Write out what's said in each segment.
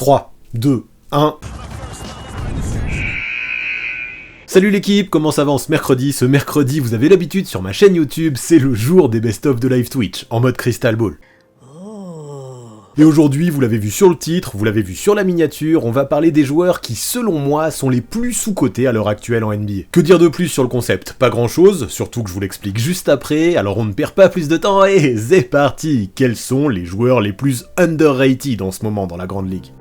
3, 2, 1... Salut l'équipe, comment ça va en ce mercredi ? Ce mercredi, vous avez l'habitude sur ma chaîne YouTube, c'est le jour des best-of de live Twitch, en mode Crystal Ball. Et aujourd'hui, vous l'avez vu sur le titre, vous l'avez vu sur la miniature, on va parler des joueurs qui, selon moi, sont les plus sous-cotés à l'heure actuelle en NBA. Que dire de plus sur le concept ? Pas grand-chose, surtout que je vous l'explique juste après, alors on ne perd pas plus de temps et c'est parti ! Quels sont les joueurs les plus underrated en ce moment dans la Grande Ligue ?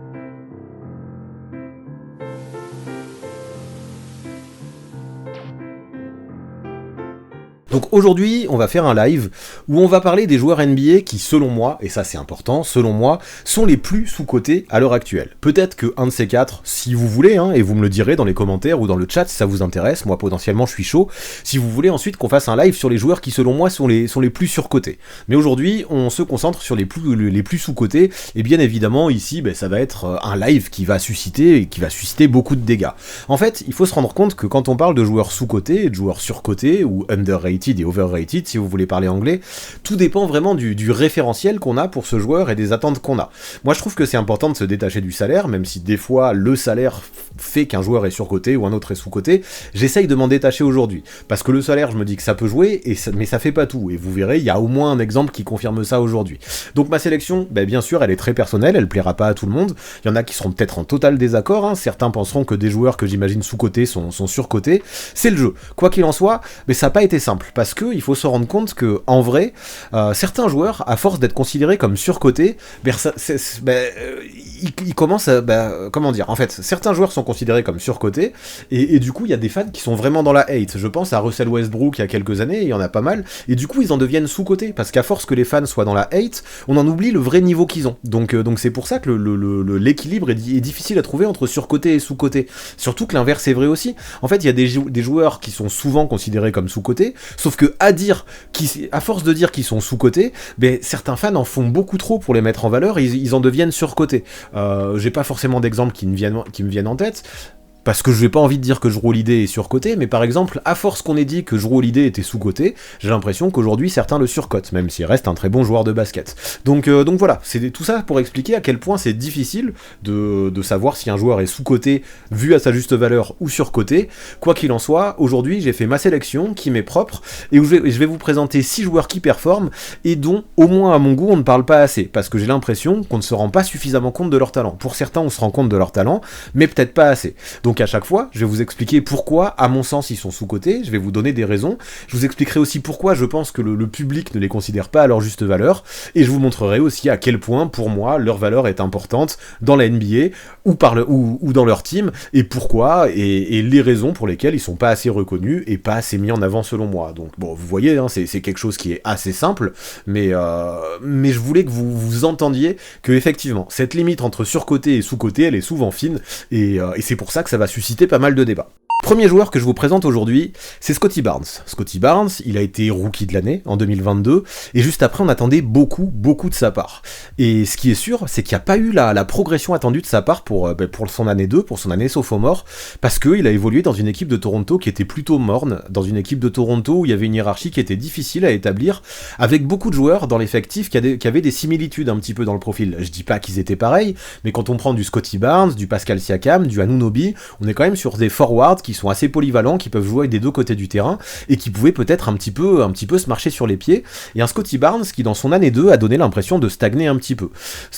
Donc aujourd'hui, on va faire un live où on va parler des joueurs NBA qui, selon moi, et ça c'est important, selon moi, sont les plus sous-cotés à l'heure actuelle. Peut-être que un de ces quatre, si vous voulez, et vous me le direz dans les commentaires ou dans le chat si ça vous intéresse, moi potentiellement je suis chaud, si vous voulez ensuite qu'on fasse un live sur les joueurs qui, selon moi, sont les plus surcotés. Mais aujourd'hui, on se concentre sur les plus sous-cotés, et bien évidemment, ici, ça va être un live qui va susciter beaucoup de dégâts. En fait, il faut se rendre compte que quand on parle de joueurs sous-cotés, de joueurs surcotés, ou underrated, et overrated si vous voulez parler anglais, tout dépend vraiment du référentiel qu'on a pour ce joueur et des attentes qu'on a. Moi je trouve que c'est important de se détacher du salaire, même si des fois le salaire fait qu'un joueur est surcoté ou un autre est sous-coté, j'essaye de m'en détacher aujourd'hui, parce que le salaire je me dis que ça peut jouer, mais ça fait pas tout, et vous verrez, il y a au moins un exemple qui confirme ça aujourd'hui. Donc ma sélection, bien sûr elle est très personnelle, elle plaira pas à tout le monde, il y en a qui seront peut-être en total désaccord, certains penseront que des joueurs que j'imagine sous-cotés sont surcotés, c'est le jeu. Quoi qu'il en soit, ça n'a pas été simple, parce que il faut se rendre compte que en vrai, certains joueurs, à force d'être considérés comme surcotés, ils commencent à, comment dire, en fait, certains joueurs sont considérés comme surcotés, et du coup, il y a des fans qui sont vraiment dans la hate. Je pense à Russell Westbrook il y a quelques années, il y en a pas mal, et du coup, ils en deviennent sous-cotés, parce qu'à force que les fans soient dans la hate, on en oublie le vrai niveau qu'ils ont. Donc c'est pour ça que l'équilibre est difficile à trouver entre surcotés et sous-cotés. Surtout que l'inverse est vrai aussi. En fait, il y a des joueurs qui sont souvent considérés comme sous-cotés, sauf que à force de dire qu'ils sont sous-cotés, certains fans en font beaucoup trop pour les mettre en valeur, et ils en deviennent surcotés. J'ai pas forcément d'exemples qui me viennent en tête, parce que je n'ai pas envie de dire que Jrue Holiday est surcoté, mais par exemple, à force qu'on ait dit que Jrue Holiday était sous-coté, j'ai l'impression qu'aujourd'hui certains le surcotent, même s'il reste un très bon joueur de basket. Donc voilà, c'est tout ça pour expliquer à quel point c'est difficile de savoir si un joueur est sous-coté vu à sa juste valeur ou surcoté. Quoi qu'il en soit, aujourd'hui j'ai fait ma sélection qui m'est propre, et où je vais vous présenter 6 joueurs qui performent, et dont, au moins à mon goût, on ne parle pas assez, parce que j'ai l'impression qu'on ne se rend pas suffisamment compte de leur talent. Pour certains, on se rend compte de leur talent, mais peut-être pas assez. Donc à chaque fois, je vais vous expliquer pourquoi, à mon sens, ils sont sous-cotés, je vais vous donner des raisons, je vous expliquerai aussi pourquoi je pense que le public ne les considère pas à leur juste valeur, et je vous montrerai aussi à quel point, pour moi, leur valeur est importante dans la NBA, ou dans leur team, et pourquoi, et les raisons pour lesquelles ils sont pas assez reconnus, et pas assez mis en avant selon moi. Donc bon, vous voyez, c'est quelque chose qui est assez simple, mais je voulais que vous entendiez que effectivement, cette limite entre surcoté et sous-coté, elle est souvent fine, et c'est pour ça que ça va susciter pas mal de débats. Premier joueur que je vous présente aujourd'hui, c'est Scottie Barnes. Scottie Barnes, il a été rookie de l'année en 2022, et juste après on attendait beaucoup de sa part. Et ce qui est sûr, c'est qu'il n'y a pas eu la progression attendue de sa part pour son année 2, pour son année sophomore, parce qu'il a évolué dans une équipe de Toronto qui était plutôt morne, dans une équipe de Toronto où il y avait une hiérarchie qui était difficile à établir, avec beaucoup de joueurs dans l'effectif qui avaient des similitudes un petit peu dans le profil. Je dis pas qu'ils étaient pareils, mais quand on prend du Scottie Barnes, du Pascal Siakam, du Anunoby, on est quand même sur des forwards qui sont assez polyvalents, qui peuvent jouer des deux côtés du terrain, et qui pouvaient peut-être un petit peu se marcher sur les pieds, et un Scottie Barnes qui dans son année 2 a donné l'impression de stagner un petit peu.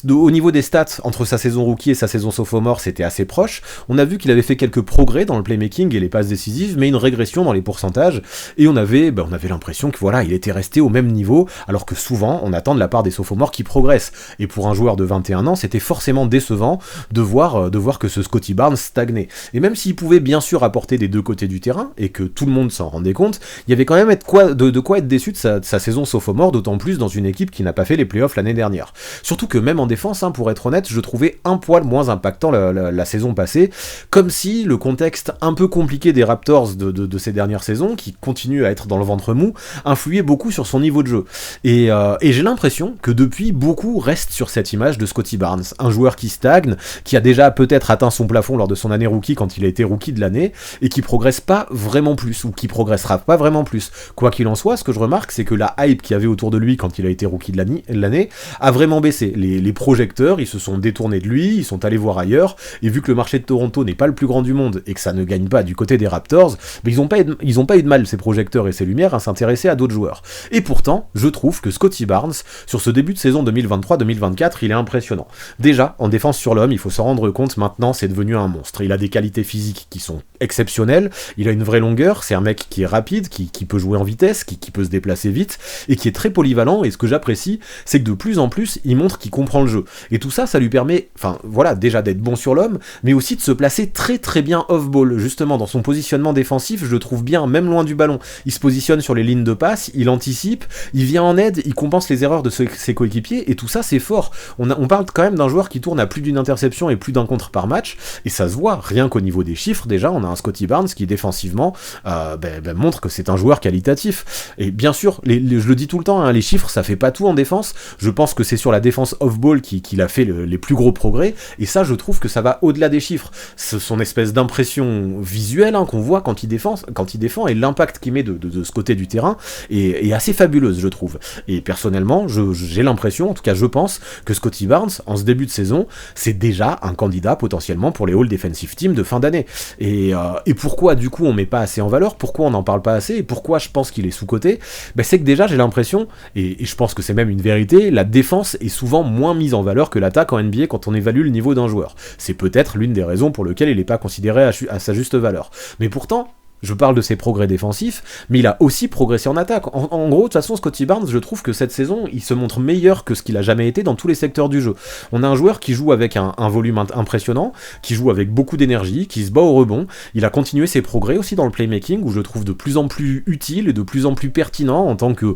Au niveau des stats, entre sa saison rookie et sa saison sophomore, c'était assez proche, on a vu qu'il avait fait quelques progrès dans le playmaking et les passes décisives, mais une régression dans les pourcentages, et on avait l'impression que voilà, il était resté au même niveau, alors que souvent, on attend de la part des sophomores qui progressent, et pour un joueur de 21 ans, c'était forcément décevant de voir que ce Scottie Barnes stagnait. Et même s'il pouvait bien sûr apporter des deux côtés du terrain, et que tout le monde s'en rendait compte, il y avait quand même de quoi être déçu de sa saison sophomore, d'autant plus dans une équipe qui n'a pas fait les playoffs l'année dernière. Surtout que même en défense, pour être honnête, je trouvais un poil moins impactant la saison passée, comme si le contexte un peu compliqué des Raptors de ces dernières saisons, qui continuent à être dans le ventre mou, influait beaucoup sur son niveau de jeu. Et j'ai l'impression que depuis, beaucoup restent sur cette image de Scottie Barnes, un joueur qui stagne, qui a déjà peut-être atteint son plafond lors de son année rookie quand il a été rookie de l'année, et qui progresse pas vraiment plus, ou qui progressera pas vraiment plus. Quoi qu'il en soit, ce que je remarque, c'est que la hype qu'il y avait autour de lui quand il a été rookie de l'année a vraiment baissé. Les projecteurs, ils se sont détournés de lui, ils sont allés voir ailleurs, et vu que le marché de Toronto n'est pas le plus grand du monde, et que ça ne gagne pas du côté des Raptors, mais ils ont pas eu de mal, ces projecteurs et ces lumières, à s'intéresser à d'autres joueurs. Et pourtant, je trouve que Scottie Barnes, sur ce début de saison 2023-2024, il est impressionnant. Déjà, en défense sur l'homme, il faut s'en rendre compte, maintenant, c'est devenu un monstre. Il a des qualités physiques qui sont exceptionnelles, il a une vraie longueur, c'est un mec qui est rapide, qui peut jouer en vitesse, qui peut se déplacer vite, et qui est très polyvalent, et ce que j'apprécie, c'est que de plus en plus, il montre qu'il comprend le jeu. Et tout ça, ça lui permet, enfin, voilà, déjà d'être bon sur l'homme, mais aussi de se placer très très bien off-ball, justement, dans son positionnement défensif, je le trouve bien, même loin du ballon. Il se positionne sur les lignes de passe, il anticipe, il vient en aide, il compense les erreurs de ses coéquipiers, et tout ça, c'est fort. On parle quand même d'un joueur qui tourne à plus d'une interception et plus d'un contre par match, et ça se voit, rien qu'au niveau des chiffres, déjà, on a un Scottie Barnes qui, défensivement, montre que c'est un joueur qualitatif. Et bien sûr, je le dis tout le temps, hein, les chiffres, ça fait pas tout en défense. Je pense que c'est sur la défense off-ball qu'il a fait les plus gros progrès, et ça, je trouve que ça va au-delà des chiffres. Son espèce d'impression visuelle, hein, qu'on voit quand il défend, et l'impact qu'il met de ce côté du terrain est assez fabuleuse, je trouve. Et personnellement, j'ai l'impression, en tout cas je pense, que Scottie Barnes, en ce début de saison, c'est déjà un candidat potentiellement pour les All Defensive Team de fin d'année. Et pourquoi du coup on met pas assez en valeur, pourquoi on n'en parle pas assez, et pourquoi je pense qu'il est sous-coté, c'est que déjà j'ai l'impression, et je pense que c'est même une vérité, la défense est souvent moins mise en valeur que l'attaque en NBA quand on évalue le niveau d'un joueur. C'est peut-être l'une des raisons pour lesquelles il n'est pas considéré à sa juste valeur. Mais pourtant, je parle de ses progrès défensifs, mais il a aussi progressé en attaque. En gros, de toute façon, Scottie Barnes, je trouve que cette saison, il se montre meilleur que ce qu'il a jamais été dans tous les secteurs du jeu. On a un joueur qui joue avec un volume impressionnant, qui joue avec beaucoup d'énergie, qui se bat au rebond. Il a continué ses progrès aussi dans le playmaking, où je le trouve de plus en plus utile et de plus en plus pertinent en tant que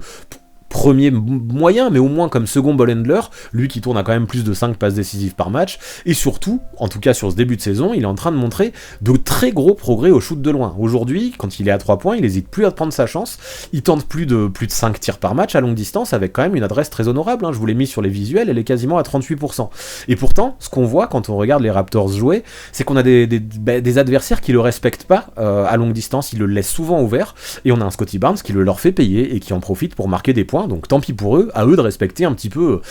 premier moyen, mais au moins comme second ball handler, lui qui tourne à quand même plus de 5 passes décisives par match, et surtout, en tout cas sur ce début de saison, il est en train de montrer de très gros progrès au shoot de loin. Aujourd'hui, quand il est à 3 points, il n'hésite plus à prendre sa chance, il tente plus de 5 tirs par match à longue distance, avec quand même une adresse très honorable, hein. Je vous l'ai mis sur les visuels, elle est quasiment à 38%. Et pourtant, ce qu'on voit quand on regarde les Raptors jouer, c'est qu'on a des adversaires qui le respectent pas à longue distance, ils le laissent souvent ouvert, et on a un Scottie Barnes qui le leur fait payer, et qui en profite pour marquer des points. Donc tant pis pour eux, à eux de respecter un petit peu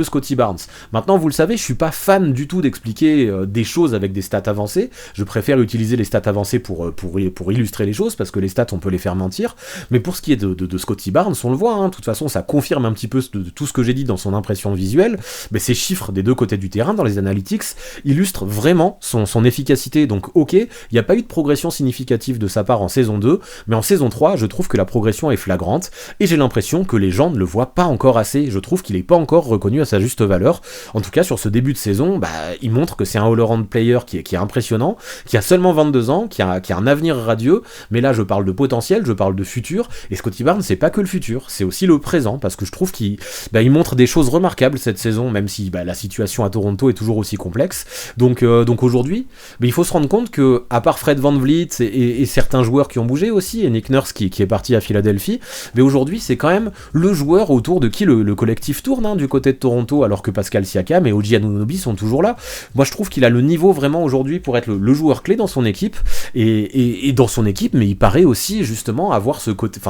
Scottie Barnes. Maintenant, vous le savez, je suis pas fan du tout d'expliquer des choses avec des stats avancées. Je préfère utiliser les stats avancées pour illustrer les choses, parce que les stats, on peut les faire mentir. Mais pour ce qui est de Scottie Barnes, on le voit, hein, de toute façon, ça confirme un petit peu de tout ce que j'ai dit dans son impression visuelle. Mais ces chiffres des deux côtés du terrain, dans les analytics, illustrent vraiment son efficacité. Donc ok, il n'y a pas eu de progression significative de sa part en saison 2, mais en saison 3, je trouve que la progression est flagrante, et j'ai l'impression que les gens ne le voient pas encore assez. Je trouve qu'il n'est pas encore reconnu à sa juste valeur. En tout cas, sur ce début de saison, il montre que c'est un all-around player qui est impressionnant, qui a seulement 22 ans, qui a un avenir radieux, mais là je parle de potentiel, je parle de futur, et Scottie Barnes, c'est pas que le futur, c'est aussi le présent, parce que je trouve qu'il montre des choses remarquables cette saison, même si la situation à Toronto est toujours aussi complexe. Donc aujourd'hui, il faut se rendre compte que, à part Fred VanVleet et certains joueurs qui ont bougé aussi, et Nick Nurse qui est parti à Philadelphie, mais aujourd'hui c'est quand même le joueur autour de qui le collectif tourne, hein, du côté de Toronto, alors que Pascal Siakam et OG Anunoby sont toujours là. Moi je trouve qu'il a le niveau vraiment aujourd'hui pour être le joueur clé dans son équipe, et dans son équipe, mais il paraît aussi justement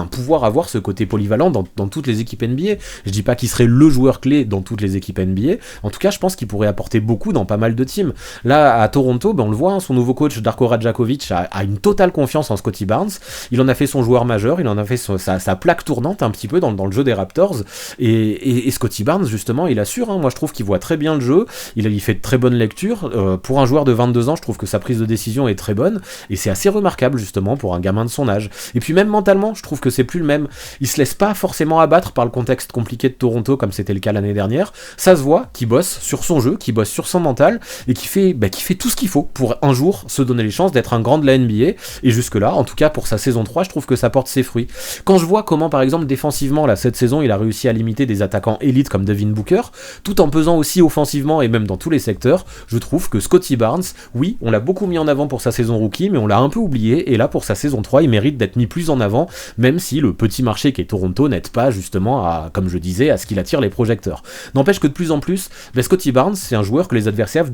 pouvoir avoir ce côté polyvalent dans toutes les équipes NBA. Je dis pas qu'il serait le joueur clé dans toutes les équipes NBA, en tout cas je pense qu'il pourrait apporter beaucoup dans pas mal de teams. Là à Toronto, on le voit, hein, son nouveau coach Darko Rajakovic a une totale confiance en Scottie Barnes, il en a fait son joueur majeur, il en a fait sa plaque tournante un petit peu dans le jeu des Raptors, et Scottie Barnes justement il assure, hein. Moi je trouve qu'il voit très bien le jeu, il fait de très bonnes lectures, pour un joueur de 22 ans je trouve que sa prise de décision est très bonne, et c'est assez remarquable justement pour un gamin de son âge. Et puis même mentalement je trouve que c'est plus le même, il se laisse pas forcément abattre par le contexte compliqué de Toronto comme c'était le cas l'année dernière, ça se voit qu'il bosse sur son jeu, qu'il bosse sur son mental, et qu'il fait tout ce qu'il faut pour un jour se donner les chances d'être un grand de la NBA, et jusque là, en tout cas pour sa saison 3, je trouve que ça porte ses fruits. Quand je vois comment par exemple défensivement, là cette saison, il a réussi à limiter des attaquants élites comme Devin Booker, tout en pesant aussi offensivement et même dans tous les secteurs. Je trouve que Scottie Barnes, oui, on l'a beaucoup mis en avant pour sa saison rookie, mais on l'a un peu oublié, et là pour sa saison 3, il mérite d'être mis plus en avant, même si le petit marché qu'est Toronto n'aide pas justement à, comme je disais, à ce qu'il attire les projecteurs. N'empêche que de plus en plus, Scottie Barnes, c'est un joueur que les adversaires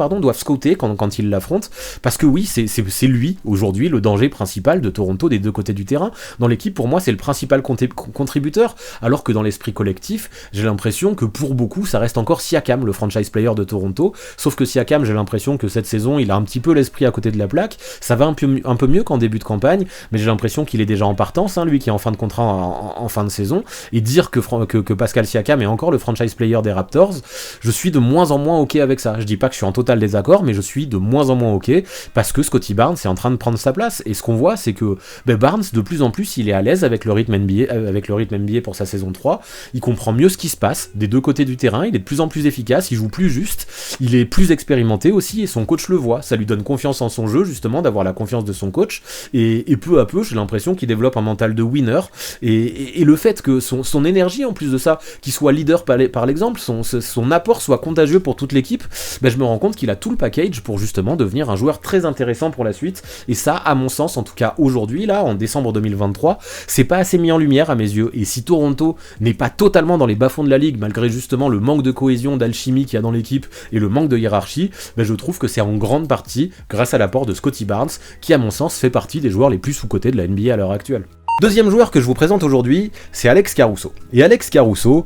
doivent scouter quand ils l'affrontent, parce que oui, c'est lui, aujourd'hui, le danger principal de Toronto des deux côtés du terrain. Dans l'équipe, pour moi, c'est le principal contributeur, alors que dans l'esprit collectif, j'ai l'impression que pour beaucoup, ça reste encore Siakam, le franchise player de Toronto, sauf que Siakam, j'ai l'impression que cette saison, il a un petit peu l'esprit à côté de la plaque, ça va un peu mieux qu'en début de campagne, mais j'ai l'impression qu'il est déjà en partance, lui qui est en fin de contrat en fin de saison, et dire que Pascal Siakam est encore le franchise player des Raptors, je suis de moins en moins ok avec ça. Je dis pas que je suis en total désaccord, mais je suis de moins en moins ok, parce que Scottie Barnes est en train de prendre sa place, et ce qu'on voit, c'est que Barnes, de plus en plus, il est à l'aise avec le rythme NBA pour sa saison 3, il comprend mieux ce qui se passe des deux côtés du terrain, il est de plus en plus efficace, il joue plus juste, il est plus expérimenté aussi, et son coach le voit, ça lui donne confiance en son jeu, justement, d'avoir la confiance de son coach, et peu à peu, j'ai l'impression qu'il développe un mental de winner, et le fait que son énergie, en plus de ça, qu'il soit leader par l'exemple, son apport soit contagieux pour toute l'équipe, je me rends compte qu'il a tout le package pour justement devenir un joueur très intéressant pour la suite, et ça, à mon sens, en tout cas aujourd'hui, là, en décembre 2023, c'est pas assez mis en lumière à mes yeux, et si Toronto n'est pas totalement dans les bas-fonds de la ligue, malgré justement le manque de cohésion, d'alchimie qu'il y a dans l'équipe, et le manque de hiérarchie, je trouve que c'est en grande partie grâce à l'apport de Scottie Barnes, qui à mon sens fait partie des joueurs les plus sous-cotés de la NBA à l'heure actuelle. Deuxième joueur que je vous présente aujourd'hui, c'est Alex Caruso. Et Alex Caruso,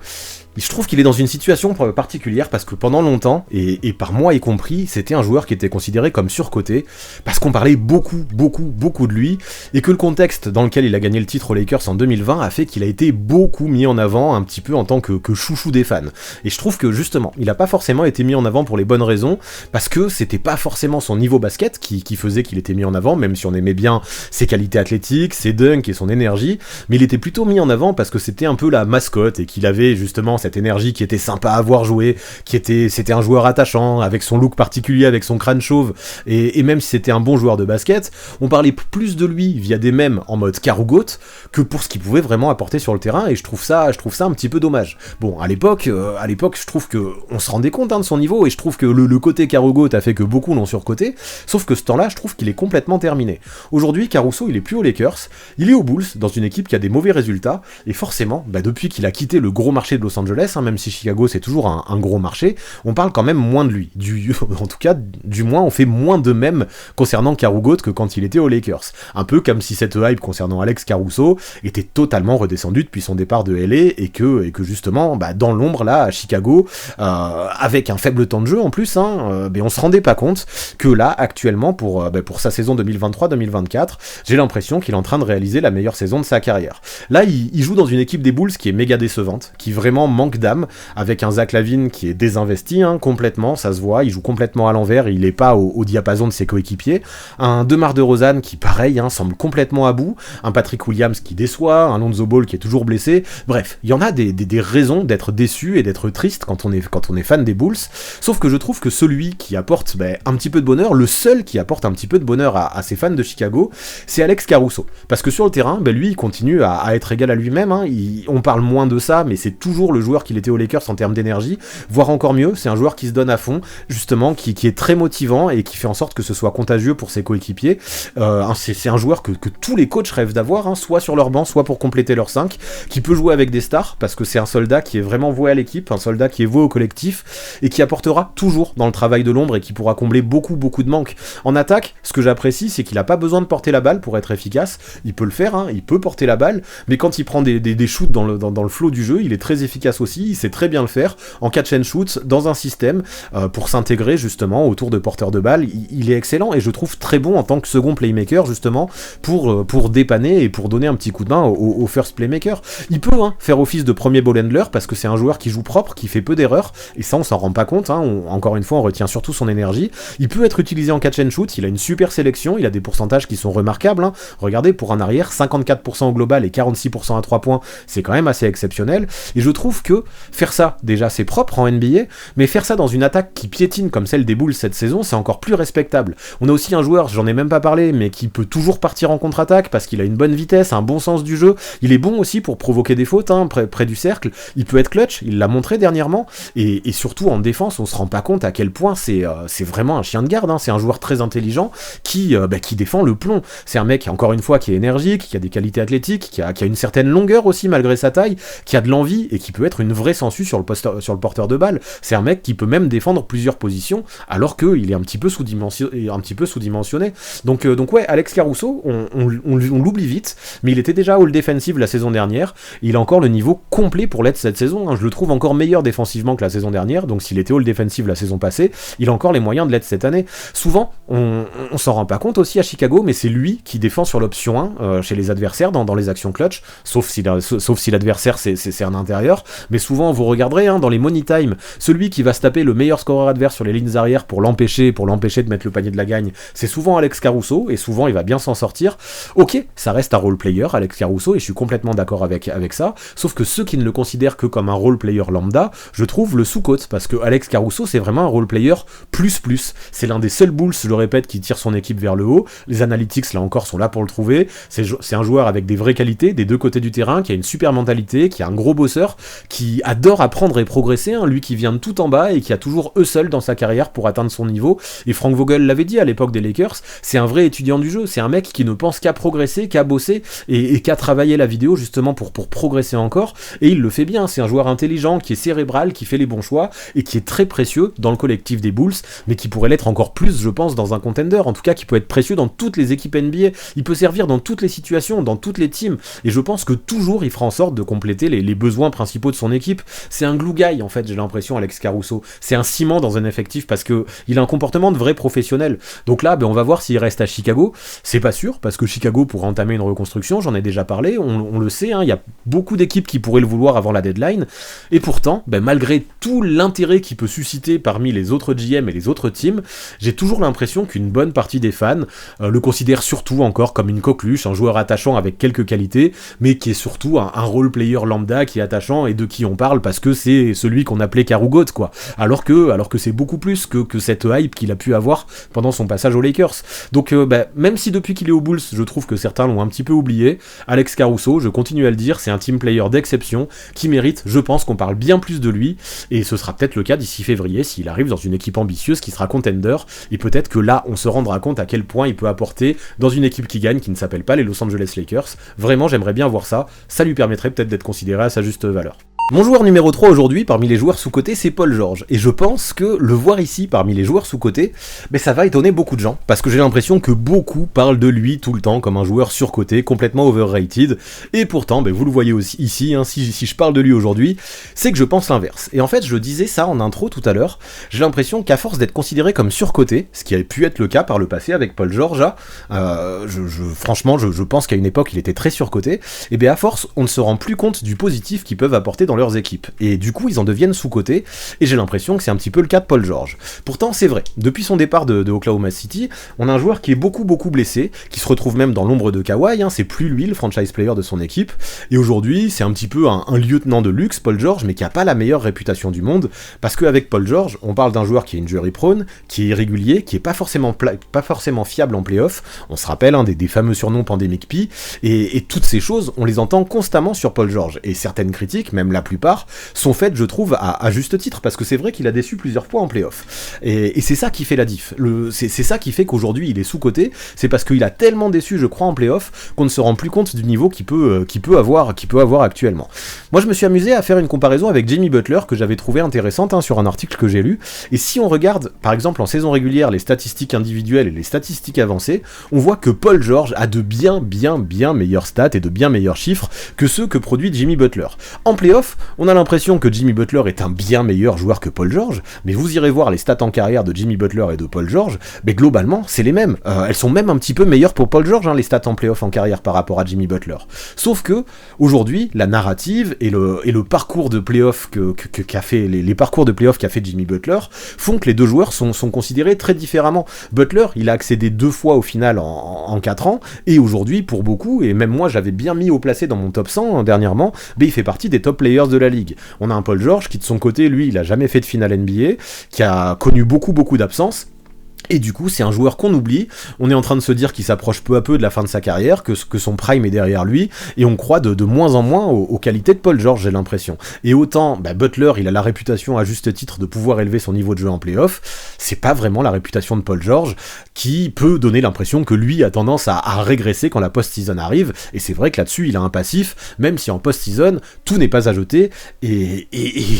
je trouve qu'il est dans une situation particulière parce que pendant longtemps, et par moi y compris, c'était un joueur qui était considéré comme surcoté, parce qu'on parlait beaucoup de lui, et que le contexte dans lequel il a gagné le titre aux Lakers en 2020 a fait qu'il a été beaucoup mis en avant un petit peu en tant que chouchou des fans. Et je trouve que justement, il n'a pas forcément été mis en avant pour les bonnes raisons, parce que c'était pas forcément son niveau basket qui faisait qu'il était mis en avant, même si on aimait bien ses qualités athlétiques, ses dunks et son énergie, mais il était plutôt mis en avant parce que c'était un peu la mascotte, et qu'il avait justement cette énergie qui était sympa à voir jouer, c'était un joueur attachant, avec son look particulier, avec son crâne chauve, et même si c'était un bon joueur de basket, on parlait plus de lui via des mèmes en mode Carugoat que pour ce qu'il pouvait vraiment apporter sur le terrain, et je trouve ça un petit peu dommage. Bon, à l'époque, je trouve que on se rendait compte de son niveau, et je trouve que le côté Carugoat a fait que beaucoup l'ont surcoté, sauf que ce temps-là, je trouve qu'il est complètement terminé. Aujourd'hui, Caruso, il est plus aux Lakers, il est aux Bulls, dans une équipe qui a des mauvais résultats, et forcément, depuis qu'il a quitté le gros marché de Los Angeles, même si Chicago c'est toujours un gros marché, on parle quand même moins de lui. En tout cas, du moins, on fait moins de mèmes concernant Carugoat que quand il était aux Lakers. Un peu comme si cette hype concernant Alex Caruso était totalement redescendue depuis son départ de LA, et que justement, dans l'ombre là, à Chicago, avec un faible temps de jeu en plus, on se rendait pas compte que là, actuellement, pour sa saison 2023-2024, j'ai l'impression qu'il est en train de réaliser la meilleure saison de sa carrière. Là, il joue dans une équipe des Bulls qui est méga décevante, qui vraiment manque d'âme, avec un Zach LaVine qui est désinvesti complètement, ça se voit, il joue complètement à l'envers, il est pas au diapason de ses coéquipiers, un DeMar DeRozan qui pareil, semble complètement à bout, un Patrick Williams qui déçoit, un Lonzo Ball qui est toujours blessé, bref, il y en a des raisons d'être déçu et d'être triste quand on est fan des Bulls, sauf que je trouve que celui qui apporte un petit peu de bonheur, le seul qui apporte un petit peu de bonheur à ses fans de Chicago, c'est Alex Caruso, parce que sur le terrain, lui il continue à être égal à lui-même, on parle moins de ça, mais c'est toujours le joueur qu'il était aux Lakers en termes d'énergie, voire encore mieux, c'est un joueur qui se donne à fond, justement, qui est très motivant et qui fait en sorte que ce soit contagieux pour ses coéquipiers. C'est un joueur que tous les coachs rêvent d'avoir, soit sur leur banc, soit pour compléter leur 5, qui peut jouer avec des stars, parce que c'est un soldat qui est vraiment voué à l'équipe, un soldat qui est voué au collectif, et qui apportera toujours dans le travail de l'ombre, et qui pourra combler beaucoup de manques. En attaque, ce que j'apprécie, c'est qu'il a pas besoin de porter la balle pour être efficace, il peut le faire, il peut porter la balle, mais quand il prend des shoots dans le flow du jeu, il est très efficace aussi, il sait très bien le faire, en catch and shoot, dans un système, pour s'intégrer justement autour de porteurs de balles, il est excellent, et je trouve très bon en tant que second playmaker, justement, pour dépanner et pour donner un petit coup de main au first playmaker. Il peut faire office de premier ball handler, parce que c'est un joueur qui joue propre, qui fait peu d'erreurs, et ça on s'en rend pas compte, encore une fois on retient surtout son énergie. Il peut être utilisé en catch and shoot, il a une super sélection, il a des pourcentages qui sont remarquables, regardez, pour un arrière, 54% au global et 46% à 3 points, c'est quand même assez exceptionnel, et je trouve que faire ça, déjà c'est propre en NBA, mais faire ça dans une attaque qui piétine comme celle des Bulls cette saison, c'est encore plus respectable. On a aussi un joueur, j'en ai même pas parlé, mais qui peut toujours partir en contre-attaque parce qu'il a une bonne vitesse, un bon sens du jeu. Il est bon aussi pour provoquer des fautes près du cercle. Il peut être clutch, il l'a montré dernièrement. Et surtout en défense, on se rend pas compte à quel point c'est vraiment un chien de garde. C'est un joueur très intelligent qui défend le plomb. C'est un mec, encore une fois, qui est énergique, qui a des qualités athlétiques, qui a une certaine longueur aussi malgré sa taille, qui a de l'envie et qui peut être une vraie sangsue sur le porteur de balle. C'est un mec qui peut même défendre plusieurs positions alors qu'il est un petit peu sous-dimensionné. Donc ouais, Alex Caruso, on l'oublie vite, mais il était déjà all defensive la saison dernière. Il a encore le niveau complet pour l'être cette saison. Je le trouve encore meilleur défensivement que la saison dernière, donc s'il était all defensive la saison passée, il a encore les moyens de l'être cette année. Souvent, on s'en rend pas compte aussi à Chicago, mais c'est lui qui défend sur l'option 1 chez les adversaires dans les actions clutch, sauf si l'adversaire c'est un intérieur, mais souvent vous regarderez dans les money time, celui qui va se taper le meilleur scoreur adverse sur les lignes arrière pour l'empêcher de mettre le panier de la gagne, c'est souvent Alex Caruso, et souvent il va bien s'en sortir. Ok, ça reste un role player, Alex Caruso, et je suis complètement d'accord avec ça, sauf que ceux qui ne le considèrent que comme un role player lambda, je trouve le sous-cote, parce que Alex Caruso c'est vraiment un role player plus, c'est l'un des seuls Bulls, je le répète, qui tire son équipe vers le haut, les analytics là encore sont là pour le trouver, c'est un joueur avec des vraies qualités, des deux côtés du terrain, qui a une super mentalité, qui a un gros bosseur, qui adore apprendre et progresser, lui qui vient de tout en bas et qui a toujours seul dans sa carrière pour atteindre son niveau, et Frank Vogel l'avait dit à l'époque des Lakers, c'est un vrai étudiant du jeu, c'est un mec qui ne pense qu'à progresser, qu'à bosser, et qu'à travailler la vidéo justement pour progresser encore, et il le fait bien, c'est un joueur intelligent, qui est cérébral, qui fait les bons choix, et qui est très précieux dans le collectif des Bulls, mais qui pourrait l'être encore plus, je pense, dans un contender, en tout cas qui peut être précieux dans toutes les équipes NBA, il peut servir dans toutes les situations, dans toutes les teams, et je pense que toujours il fera en sorte de compléter les besoins principaux de son équipe. C'est un glue guy en fait, j'ai l'impression, Alex Caruso, c'est un ciment dans un effectif parce que il a un comportement de vrai professionnel. Donc là, on va voir s'il reste à Chicago, c'est pas sûr, parce que Chicago pourrait entamer une reconstruction, j'en ai déjà parlé, on le sait, il y a beaucoup d'équipes qui pourraient le vouloir avant la deadline, et pourtant, malgré tout l'intérêt qu'il peut susciter parmi les autres GM et les autres teams, j'ai toujours l'impression qu'une bonne partie des fans le considèrent surtout encore comme une coqueluche, un joueur attachant avec quelques qualités, mais qui est surtout un role player lambda qui est attachant et de qui on parle parce que c'est celui qu'on appelait Carugot, quoi. Alors que c'est beaucoup plus que cette hype qu'il a pu avoir pendant son passage aux Lakers. Donc même si depuis qu'il est aux Bulls, je trouve que certains l'ont un petit peu oublié, Alex Caruso, je continue à le dire, c'est un team player d'exception qui mérite, je pense, qu'on parle bien plus de lui, et ce sera peut-être le cas d'ici février s'il arrive dans une équipe ambitieuse qui sera contender, et peut-être que là on se rendra compte à quel point il peut apporter dans une équipe qui gagne, qui ne s'appelle pas les Los Angeles Lakers. Vraiment, j'aimerais bien voir ça lui permettrait peut-être d'être considéré à sa juste valeur. Mon joueur numéro 3 aujourd'hui, parmi les joueurs sous-cotés, c'est Paul George. Et je pense que le voir ici, parmi les joueurs sous-cotés, ça va étonner beaucoup de gens. Parce que j'ai l'impression que beaucoup parlent de lui tout le temps comme un joueur surcoté, complètement overrated. Et pourtant, vous le voyez aussi ici, si je parle de lui aujourd'hui, c'est que je pense l'inverse. Et en fait, je disais ça en intro tout à l'heure, j'ai l'impression qu'à force d'être considéré comme surcoté, ce qui avait pu être le cas par le passé avec Paul George, franchement, je pense qu'à une époque, il était très surcoté, et à force, on ne se rend plus compte du positif qu'ils peuvent apporter dans leurs équipes. Et du coup, ils en deviennent sous-cotés, et j'ai l'impression que c'est un petit peu le cas de Paul George. Pourtant, c'est vrai, depuis son départ de Oklahoma City, on a un joueur qui est beaucoup blessé, qui se retrouve même dans l'ombre de Kawhi, c'est plus lui le franchise player de son équipe, et aujourd'hui, c'est un petit peu un lieutenant de luxe, Paul George, mais qui a pas la meilleure réputation du monde, parce qu'avec Paul George, on parle d'un joueur qui est injury prone, qui est irrégulier, qui est pas forcément fiable en playoff, on se rappelle des fameux surnoms Pandemic P, et toutes ces choses, on les entend constamment sur Paul George, et certaines critiques, même la plupart, sont faites, je trouve, à juste titre, parce que c'est vrai qu'il a déçu plusieurs fois en playoff. Et c'est ça qui fait la diff. C'est ça qui fait qu'aujourd'hui il est sous-coté, c'est parce qu'il a tellement déçu, je crois, en playoff, qu'on ne se rend plus compte du niveau qu'il peut avoir actuellement. Moi, je me suis amusé à faire une comparaison avec Jimmy Butler, que j'avais trouvé intéressante sur un article que j'ai lu, et si on regarde, par exemple, en saison régulière, les statistiques individuelles et les statistiques avancées, on voit que Paul George a de bien meilleures stats et de bien meilleurs chiffres que ceux que produit Jimmy Butler. En playoff, on a l'impression que Jimmy Butler est un bien meilleur joueur que Paul George, mais vous irez voir les stats en carrière de Jimmy Butler et de Paul George, mais globalement, c'est les mêmes. Elles sont même un petit peu meilleures pour Paul George, les stats en playoff en carrière par rapport à Jimmy Butler. Sauf que, aujourd'hui, la narrative et le parcours de playoff qu'a fait, les parcours de playoff qu'a fait Jimmy Butler font que les deux joueurs sont considérés très différemment. Butler, il a accédé 2 fois au final en 4 ans, et aujourd'hui, pour beaucoup, et même moi j'avais bien mis au placé dans mon top 100 dernièrement, il fait partie des top players de la ligue. On a un Paul George qui de son côté, lui, il a jamais fait de finale NBA, qui a connu beaucoup d'absences. Et du coup, c'est un joueur qu'on oublie, on est en train de se dire qu'il s'approche peu à peu de la fin de sa carrière, que son prime est derrière lui, et on croit de moins en moins aux qualités de Paul George, j'ai l'impression. Et autant, Butler, il a la réputation à juste titre de pouvoir élever son niveau de jeu en play-off, c'est pas vraiment la réputation de Paul George, qui peut donner l'impression que lui a tendance à régresser quand la post-season arrive, et c'est vrai que là-dessus, il a un passif, même si en post-season, tout n'est pas à jeter, et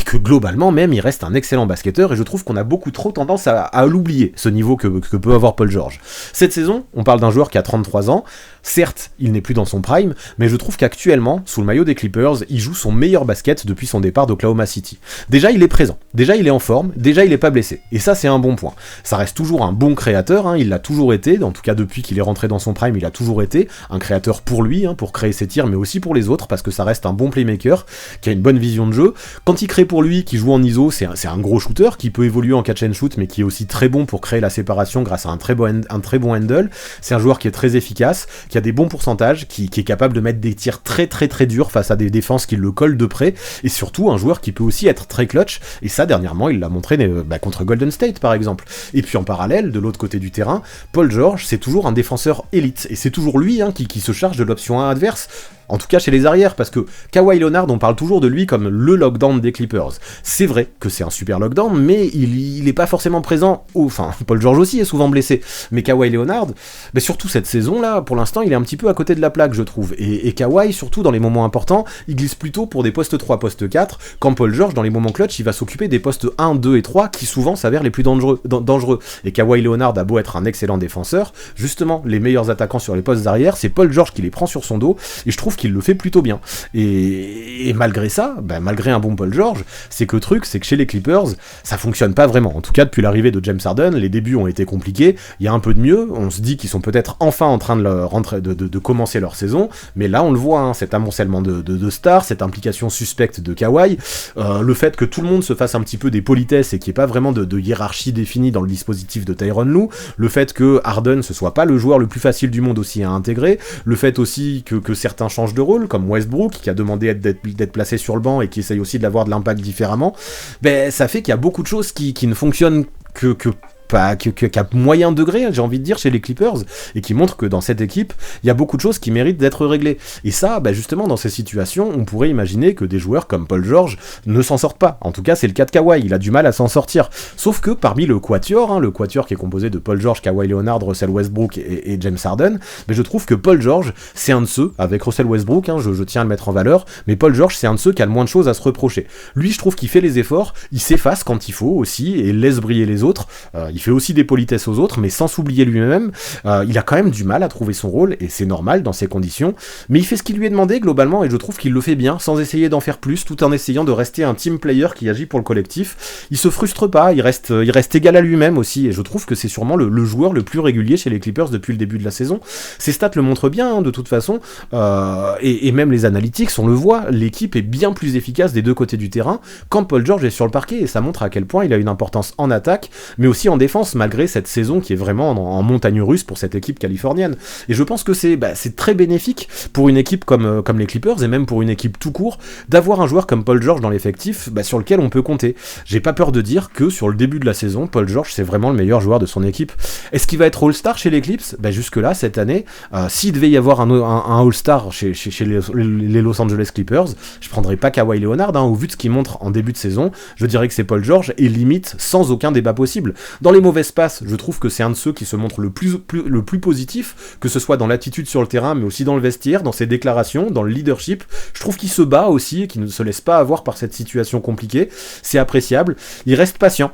que globalement même, il reste un excellent basketteur, et je trouve qu'on a beaucoup trop tendance à l'oublier, ce niveau que peut avoir Paul George. Cette saison, on parle d'un joueur qui a 33 ans, certes, il n'est plus dans son prime, mais je trouve qu'actuellement, sous le maillot des Clippers, il joue son meilleur basket depuis son départ d'Oklahoma City. Déjà, il est présent, déjà, il est en forme, déjà, il est pas blessé, et ça, c'est un bon point. Ça reste toujours un bon créateur, il l'a toujours été, en tout cas depuis qu'il est rentré dans son prime, il a toujours été un créateur pour lui, pour créer ses tirs, mais aussi pour les autres, parce que ça reste un bon playmaker, qui a une bonne vision de jeu. Quand il crée pour lui, qui joue en ISO, c'est un gros shooter, qui peut évoluer en catch and shoot, mais qui est aussi très bon pour créer la séparation grâce à un très bon handle. C'est un joueur qui est très efficace, qui a des bons pourcentages, qui est capable de mettre des tirs très durs face à des défenses qui le collent de près, et surtout un joueur qui peut aussi être très clutch, et ça dernièrement il l'a montré contre Golden State par exemple. Et puis en parallèle, de l'autre côté du terrain, Paul George c'est toujours un défenseur élite, et c'est toujours lui qui se charge de l'option 1 adverse, en tout cas chez les arrières, parce que Kawhi Leonard, on parle toujours de lui comme le lockdown des Clippers. C'est vrai que c'est un super lockdown, mais il est pas forcément présent, enfin, Paul George aussi est souvent blessé, mais Kawhi Leonard, surtout cette saison-là, pour l'instant, il est un petit peu à côté de la plaque, je trouve, et Kawhi, surtout dans les moments importants, il glisse plutôt pour des postes 3, postes 4, quand Paul George, dans les moments clutch, il va s'occuper des postes 1, 2 et 3, qui souvent s'avèrent les plus dangereux. Et Kawhi Leonard a beau être un excellent défenseur, justement, les meilleurs attaquants sur les postes arrière, c'est Paul George qui les prend sur son dos, et je trouve qu'il le fait plutôt bien. Et malgré ça, malgré un bon Paul George, c'est que le truc, c'est que chez les Clippers, ça fonctionne pas vraiment. En tout cas, depuis l'arrivée de James Harden, les débuts ont été compliqués, il y a un peu de mieux, on se dit qu'ils sont peut-être enfin en train de commencer leur saison, mais là on le voit, cet amoncellement de stars, cette implication suspecte de Kawhi, le fait que tout le monde se fasse un petit peu des politesses et qu'il n'y ait pas vraiment de hiérarchie définie dans le dispositif de Tyronn Lue, le fait que Harden ce soit pas le joueur le plus facile du monde aussi à intégrer, le fait aussi que certains changent de rôle, comme Westbrook, qui a demandé d'être placé sur le banc et qui essaye aussi d'avoir de l'impact différemment, ça fait qu'il y a beaucoup de choses qui ne fonctionnent qu'à moyen degré, j'ai envie de dire, chez les Clippers, et qui montre que dans cette équipe, il y a beaucoup de choses qui méritent d'être réglées. Et ça, justement, dans ces situations, on pourrait imaginer que des joueurs comme Paul George ne s'en sortent pas. En tout cas, c'est le cas de Kawhi, il a du mal à s'en sortir. Sauf que parmi le quatuor qui est composé de Paul George, Kawhi Leonard, Russell Westbrook et James Harden, je trouve que Paul George, c'est un de ceux, avec Russell Westbrook, je tiens à le mettre en valeur, mais Paul George, c'est un de ceux qui a le moins de choses à se reprocher. Lui, je trouve qu'il fait les efforts, il s'efface quand il faut aussi, et laisse briller les autres. Il fait aussi des politesses aux autres, mais sans s'oublier lui-même. Il a quand même du mal à trouver son rôle, et c'est normal dans ces conditions, mais il fait ce qu'il lui est demandé globalement, et je trouve qu'il le fait bien, sans essayer d'en faire plus, tout en essayant de rester un team player qui agit pour le collectif. Il se frustre pas, il reste égal à lui-même aussi, et je trouve que c'est sûrement le joueur le plus régulier chez les Clippers depuis le début de la saison. Ses stats le montrent bien, de toute façon, et même les analytics, on le voit, l'équipe est bien plus efficace des deux côtés du terrain quand Paul George est sur le parquet, et ça montre à quel point il a une importance en attaque, mais aussi en défense, malgré cette saison qui est vraiment en montagne russe pour cette équipe californienne. Et je pense que c'est très bénéfique pour une équipe comme les Clippers, et même pour une équipe tout court, d'avoir un joueur comme Paul George dans l'effectif sur lequel on peut compter. J'ai pas peur de dire que sur le début de la saison, Paul George c'est vraiment le meilleur joueur de son équipe. Est-ce qu'il va être All-Star chez les Clips ? Jusque-là, cette année, s'il devait y avoir un All-Star chez les Los Angeles Clippers, je prendrais pas Kawhi Leonard, au vu de ce qu'il montre en début de saison, je dirais que c'est Paul George, et limite sans aucun débat possible. Dans les mauvaises passes, je trouve que c'est un de ceux qui se montre le plus positif, que ce soit dans l'attitude sur le terrain, mais aussi dans le vestiaire, dans ses déclarations, dans le leadership. Je trouve qu'il se bat aussi, et qu'il ne se laisse pas avoir par cette situation compliquée. C'est appréciable. Il reste patient.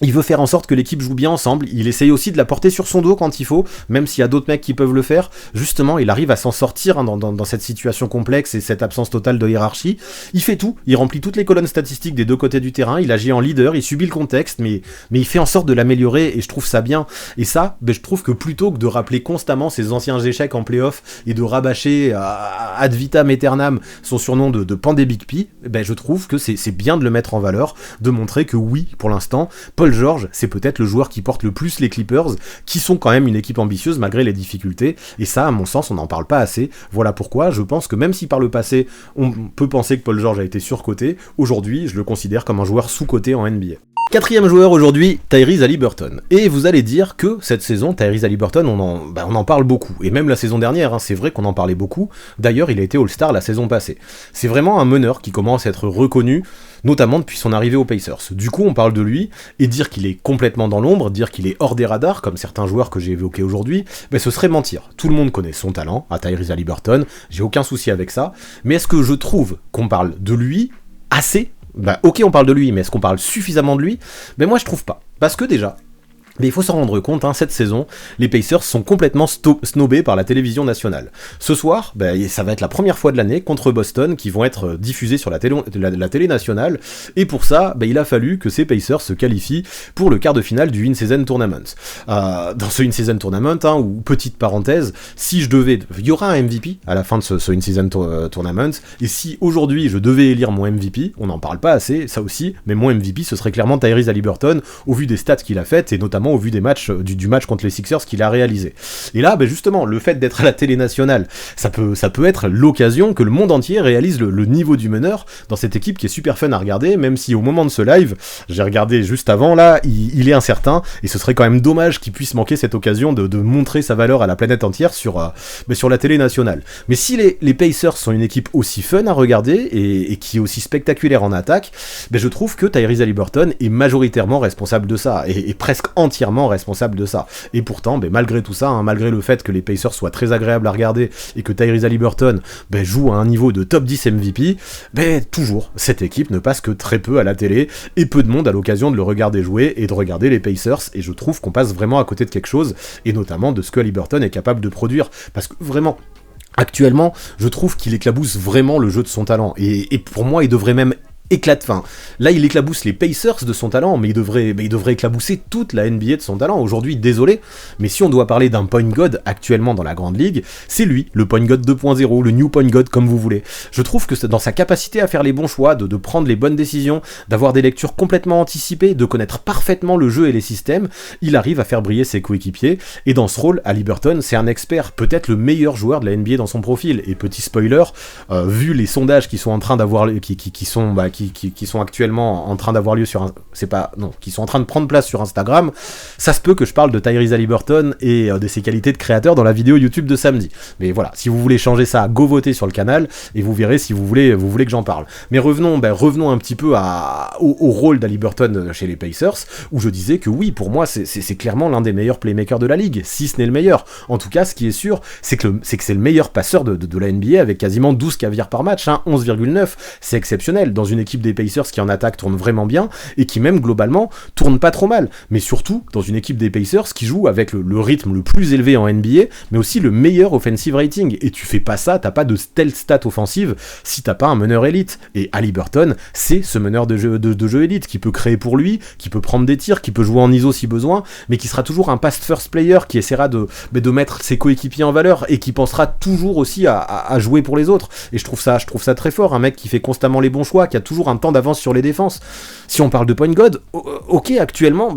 Il veut faire en sorte que l'équipe joue bien ensemble, il essaye aussi de la porter sur son dos quand il faut, même s'il y a d'autres mecs qui peuvent le faire. Justement, il arrive à s'en sortir dans cette situation complexe et cette absence totale de hiérarchie. Il fait tout, il remplit toutes les colonnes statistiques des deux côtés du terrain, il agit en leader, il subit le contexte, mais il fait en sorte de l'améliorer, et je trouve ça bien. Et ça, je trouve que plutôt que de rappeler constamment ses anciens échecs en play-off et de rabâcher ad vitam aeternam son surnom de Pandemic P, je trouve que c'est bien de le mettre en valeur, de montrer que oui, pour l'instant, Paul Paul George, c'est peut-être le joueur qui porte le plus les Clippers, qui sont quand même une équipe ambitieuse malgré les difficultés, et ça, à mon sens, on n'en parle pas assez. Voilà pourquoi je pense que même si par le passé, on peut penser que Paul George a été surcoté, aujourd'hui, je le considère comme un joueur sous-coté en NBA. Quatrième joueur aujourd'hui, Tyrese Haliburton. Et vous allez dire que cette saison, Tyrese Haliburton, on en parle beaucoup. Et même la saison dernière, hein, c'est vrai qu'on en parlait beaucoup. D'ailleurs, il a été All-Star la saison passée. C'est vraiment un meneur qui commence à être reconnu, notamment depuis son arrivée aux Pacers. Du coup, on parle de lui, et dire qu'il est complètement dans l'ombre, dire qu'il est hors des radars, comme certains joueurs que j'ai évoqués aujourd'hui, ben ce serait mentir. Tout le monde connaît son talent, à Tyrese Haliburton, j'ai aucun souci avec ça. Mais est-ce que je trouve qu'on parle de lui assez ? Bah ok, on parle de lui, mais est-ce qu'on parle suffisamment de lui ? Ben moi je trouve pas. Parce que déjà, mais il faut s'en rendre compte, hein, cette saison, les Pacers sont complètement snobés par la télévision nationale. Ce soir, ça va être la première fois de l'année contre Boston qui vont être diffusés sur la télé nationale, et pour ça, il a fallu que ces Pacers se qualifient pour le quart de finale du In-Season Tournament. Dans ce In-Season Tournament, hein, ou petite parenthèse, si je devais... Il y aura un MVP à la fin de ce In-Season Tournament, et si aujourd'hui je devais élire mon MVP, on n'en parle pas assez, ça aussi, mais mon MVP ce serait clairement Tyrese Haliburton, au vu des stats qu'il a faites, et notamment au vu des matchs, du match contre les Sixers qu'il a réalisé. Et là, justement, le fait d'être à la télé nationale, ça peut être l'occasion que le monde entier réalise le niveau du meneur dans cette équipe qui est super fun à regarder, même si au moment de ce live, j'ai regardé juste avant, là, il est incertain, et ce serait quand même dommage qu'il puisse manquer cette occasion de montrer sa valeur à la planète entière sur la télé nationale. Mais si les Pacers sont une équipe aussi fun à regarder, et qui est aussi spectaculaire en attaque, je trouve que Tyrese Haliburton est majoritairement responsable de ça, et presque entièrement responsable de ça. Et pourtant, malgré tout ça, hein, malgré le fait que les Pacers soient très agréables à regarder et que Tyrese Haliburton joue à un niveau de top 10 MVP, toujours, cette équipe ne passe que très peu à la télé et peu de monde a l'occasion de le regarder jouer et de regarder les Pacers, et je trouve qu'on passe vraiment à côté de quelque chose, et notamment de ce que Haliburton est capable de produire, parce que vraiment, actuellement, je trouve qu'il éclabousse vraiment le jeu de son talent, et pour moi, il devrait même là il éclabousse les Pacers de son talent, mais il devrait éclabousser toute la NBA de son talent. Aujourd'hui, désolé, mais si on doit parler d'un point god actuellement dans la grande ligue, c'est lui, le point god 2.0, le new point god comme vous voulez. Je trouve que dans sa capacité à faire les bons choix, de prendre les bonnes décisions, d'avoir des lectures complètement anticipées, de connaître parfaitement le jeu et les systèmes, il arrive à faire briller ses coéquipiers, et dans ce rôle, Haliburton, c'est un expert, peut-être le meilleur joueur de la NBA dans son profil, et petit spoiler, vu les sondages qui sont en train d'avoir, qui sont actuellement en train d'avoir lieu qui sont en train de prendre place sur Instagram, ça se peut que je parle de Tyrese Haliburton et de ses qualités de créateur dans la vidéo YouTube de samedi. Mais voilà, si vous voulez changer ça, go voter sur le canal, et vous verrez si vous voulez que j'en parle. Mais revenons un petit peu au rôle d'Haliburton chez les Pacers, où je disais que oui, pour moi, c'est clairement l'un des meilleurs playmakers de la ligue, si ce n'est le meilleur. En tout cas, ce qui est sûr, c'est que c'est le meilleur passeur de la NBA, avec quasiment 12 caviars par match, hein, 11,9, c'est exceptionnel, dans une équipe des Pacers qui en attaque tourne vraiment bien, et qui même globalement tourne pas trop mal, mais surtout dans une équipe des Pacers qui joue avec le rythme le plus élevé en NBA, mais aussi le meilleur offensive rating, et tu fais pas ça, t'as pas de telle stat offensive si t'as pas un meneur élite, et Haliburton, c'est ce meneur de jeu élite, qui peut créer pour lui, qui peut prendre des tirs, qui peut jouer en ISO si besoin, mais qui sera toujours un pass first player, qui essaiera de mettre ses coéquipiers en valeur, et qui pensera toujours aussi à jouer pour les autres, et je trouve ça très fort, un mec qui fait constamment les bons choix, qui a toujours un temps d'avance sur les défenses. Si on parle de point god, ok, actuellement,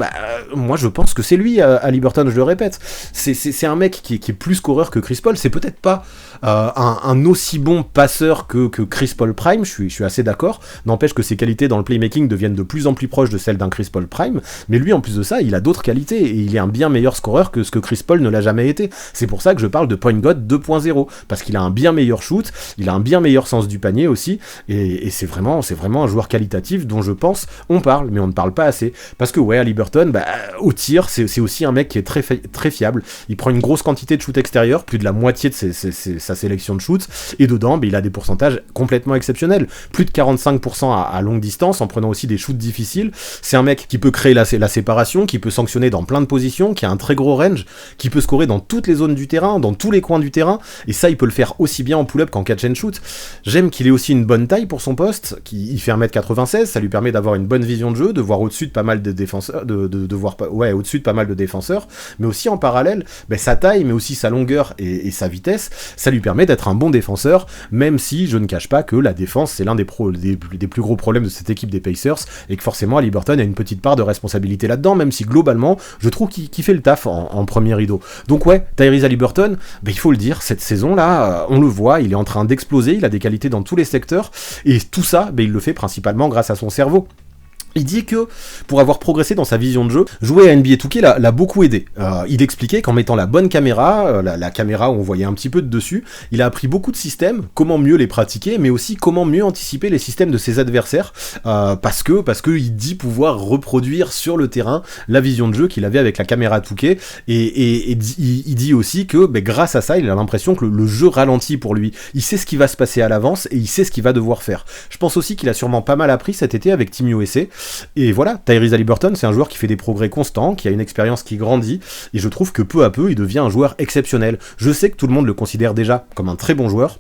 moi je pense que c'est lui, Haliburton, je le répète. C'est un mec qui est plus scoreur que Chris Paul, c'est peut-être pas un aussi bon passeur que Chris Paul Prime, je suis assez d'accord, n'empêche que ses qualités dans le playmaking deviennent de plus en plus proches de celles d'un Chris Paul Prime, mais lui en plus de ça, il a d'autres qualités, et il est un bien meilleur scoreur que ce que Chris Paul ne l'a jamais été. C'est pour ça que je parle de point god 2.0, parce qu'il a un bien meilleur shoot, il a un bien meilleur sens du panier aussi, et c'est vraiment un joueur qualitatif dont je pense on parle, mais on ne parle pas assez, parce que Haliburton, au tir, c'est aussi un mec qui est très, très fiable, il prend une grosse quantité de shoot extérieur, plus de la moitié de sa sélection de shoot, et dedans, il a des pourcentages complètement exceptionnels, plus de 45% à longue distance, en prenant aussi des shoots difficiles. C'est un mec qui peut créer la séparation, qui peut sanctionner dans plein de positions, qui a un très gros range, qui peut scorer dans toutes les zones du terrain, dans tous les coins du terrain, et ça, il peut le faire aussi bien en pull-up qu'en catch and shoot. J'aime qu'il ait aussi une bonne taille pour son poste, il il fait 1m96, ça lui permet d'avoir une bonne vision de jeu, de voir au-dessus de pas mal de défenseurs, de voir au-dessus de pas mal de défenseurs, mais aussi en parallèle, sa taille, mais aussi sa longueur et sa vitesse, ça lui permet d'être un bon défenseur, même si je ne cache pas que la défense, c'est l'un des plus gros problèmes de cette équipe des Pacers, et que forcément Haliburton a une petite part de responsabilité là-dedans, même si globalement, je trouve qu'il fait le taf en premier rideau. Donc ouais, Tyrese Haliburton, il faut le dire, cette saison-là, on le voit, il est en train d'exploser, il a des qualités dans tous les secteurs, et tout ça, il le fait principalement grâce à son cerveau. Il dit que, pour avoir progressé dans sa vision de jeu, jouer à NBA 2K l'a beaucoup aidé. Il expliquait qu'en mettant la bonne caméra, la caméra où on voyait un petit peu de dessus, il a appris beaucoup de systèmes, comment mieux les pratiquer, mais aussi comment mieux anticiper les systèmes de ses adversaires, parce que il dit pouvoir reproduire sur le terrain la vision de jeu qu'il avait avec la caméra 2K, et il dit aussi que, grâce à ça, il a l'impression que le jeu ralentit pour lui. Il sait ce qui va se passer à l'avance, et il sait ce qu'il va devoir faire. Je pense aussi qu'il a sûrement pas mal appris cet été avec Team USA. Et voilà, Tyrese Haliburton, c'est un joueur qui fait des progrès constants, qui a une expérience qui grandit, et je trouve que peu à peu, il devient un joueur exceptionnel. Je sais que tout le monde le considère déjà comme un très bon joueur,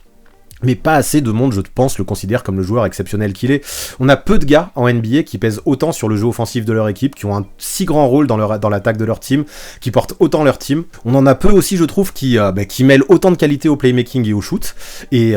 mais pas assez de monde, je pense, le considère comme le joueur exceptionnel qu'il est. On a peu de gars en NBA qui pèsent autant sur le jeu offensif de leur équipe, qui ont un si grand rôle dans l'attaque de leur team, qui portent autant leur team. On en a peu aussi, je trouve, qui mêlent autant de qualité au playmaking et au shoot. Et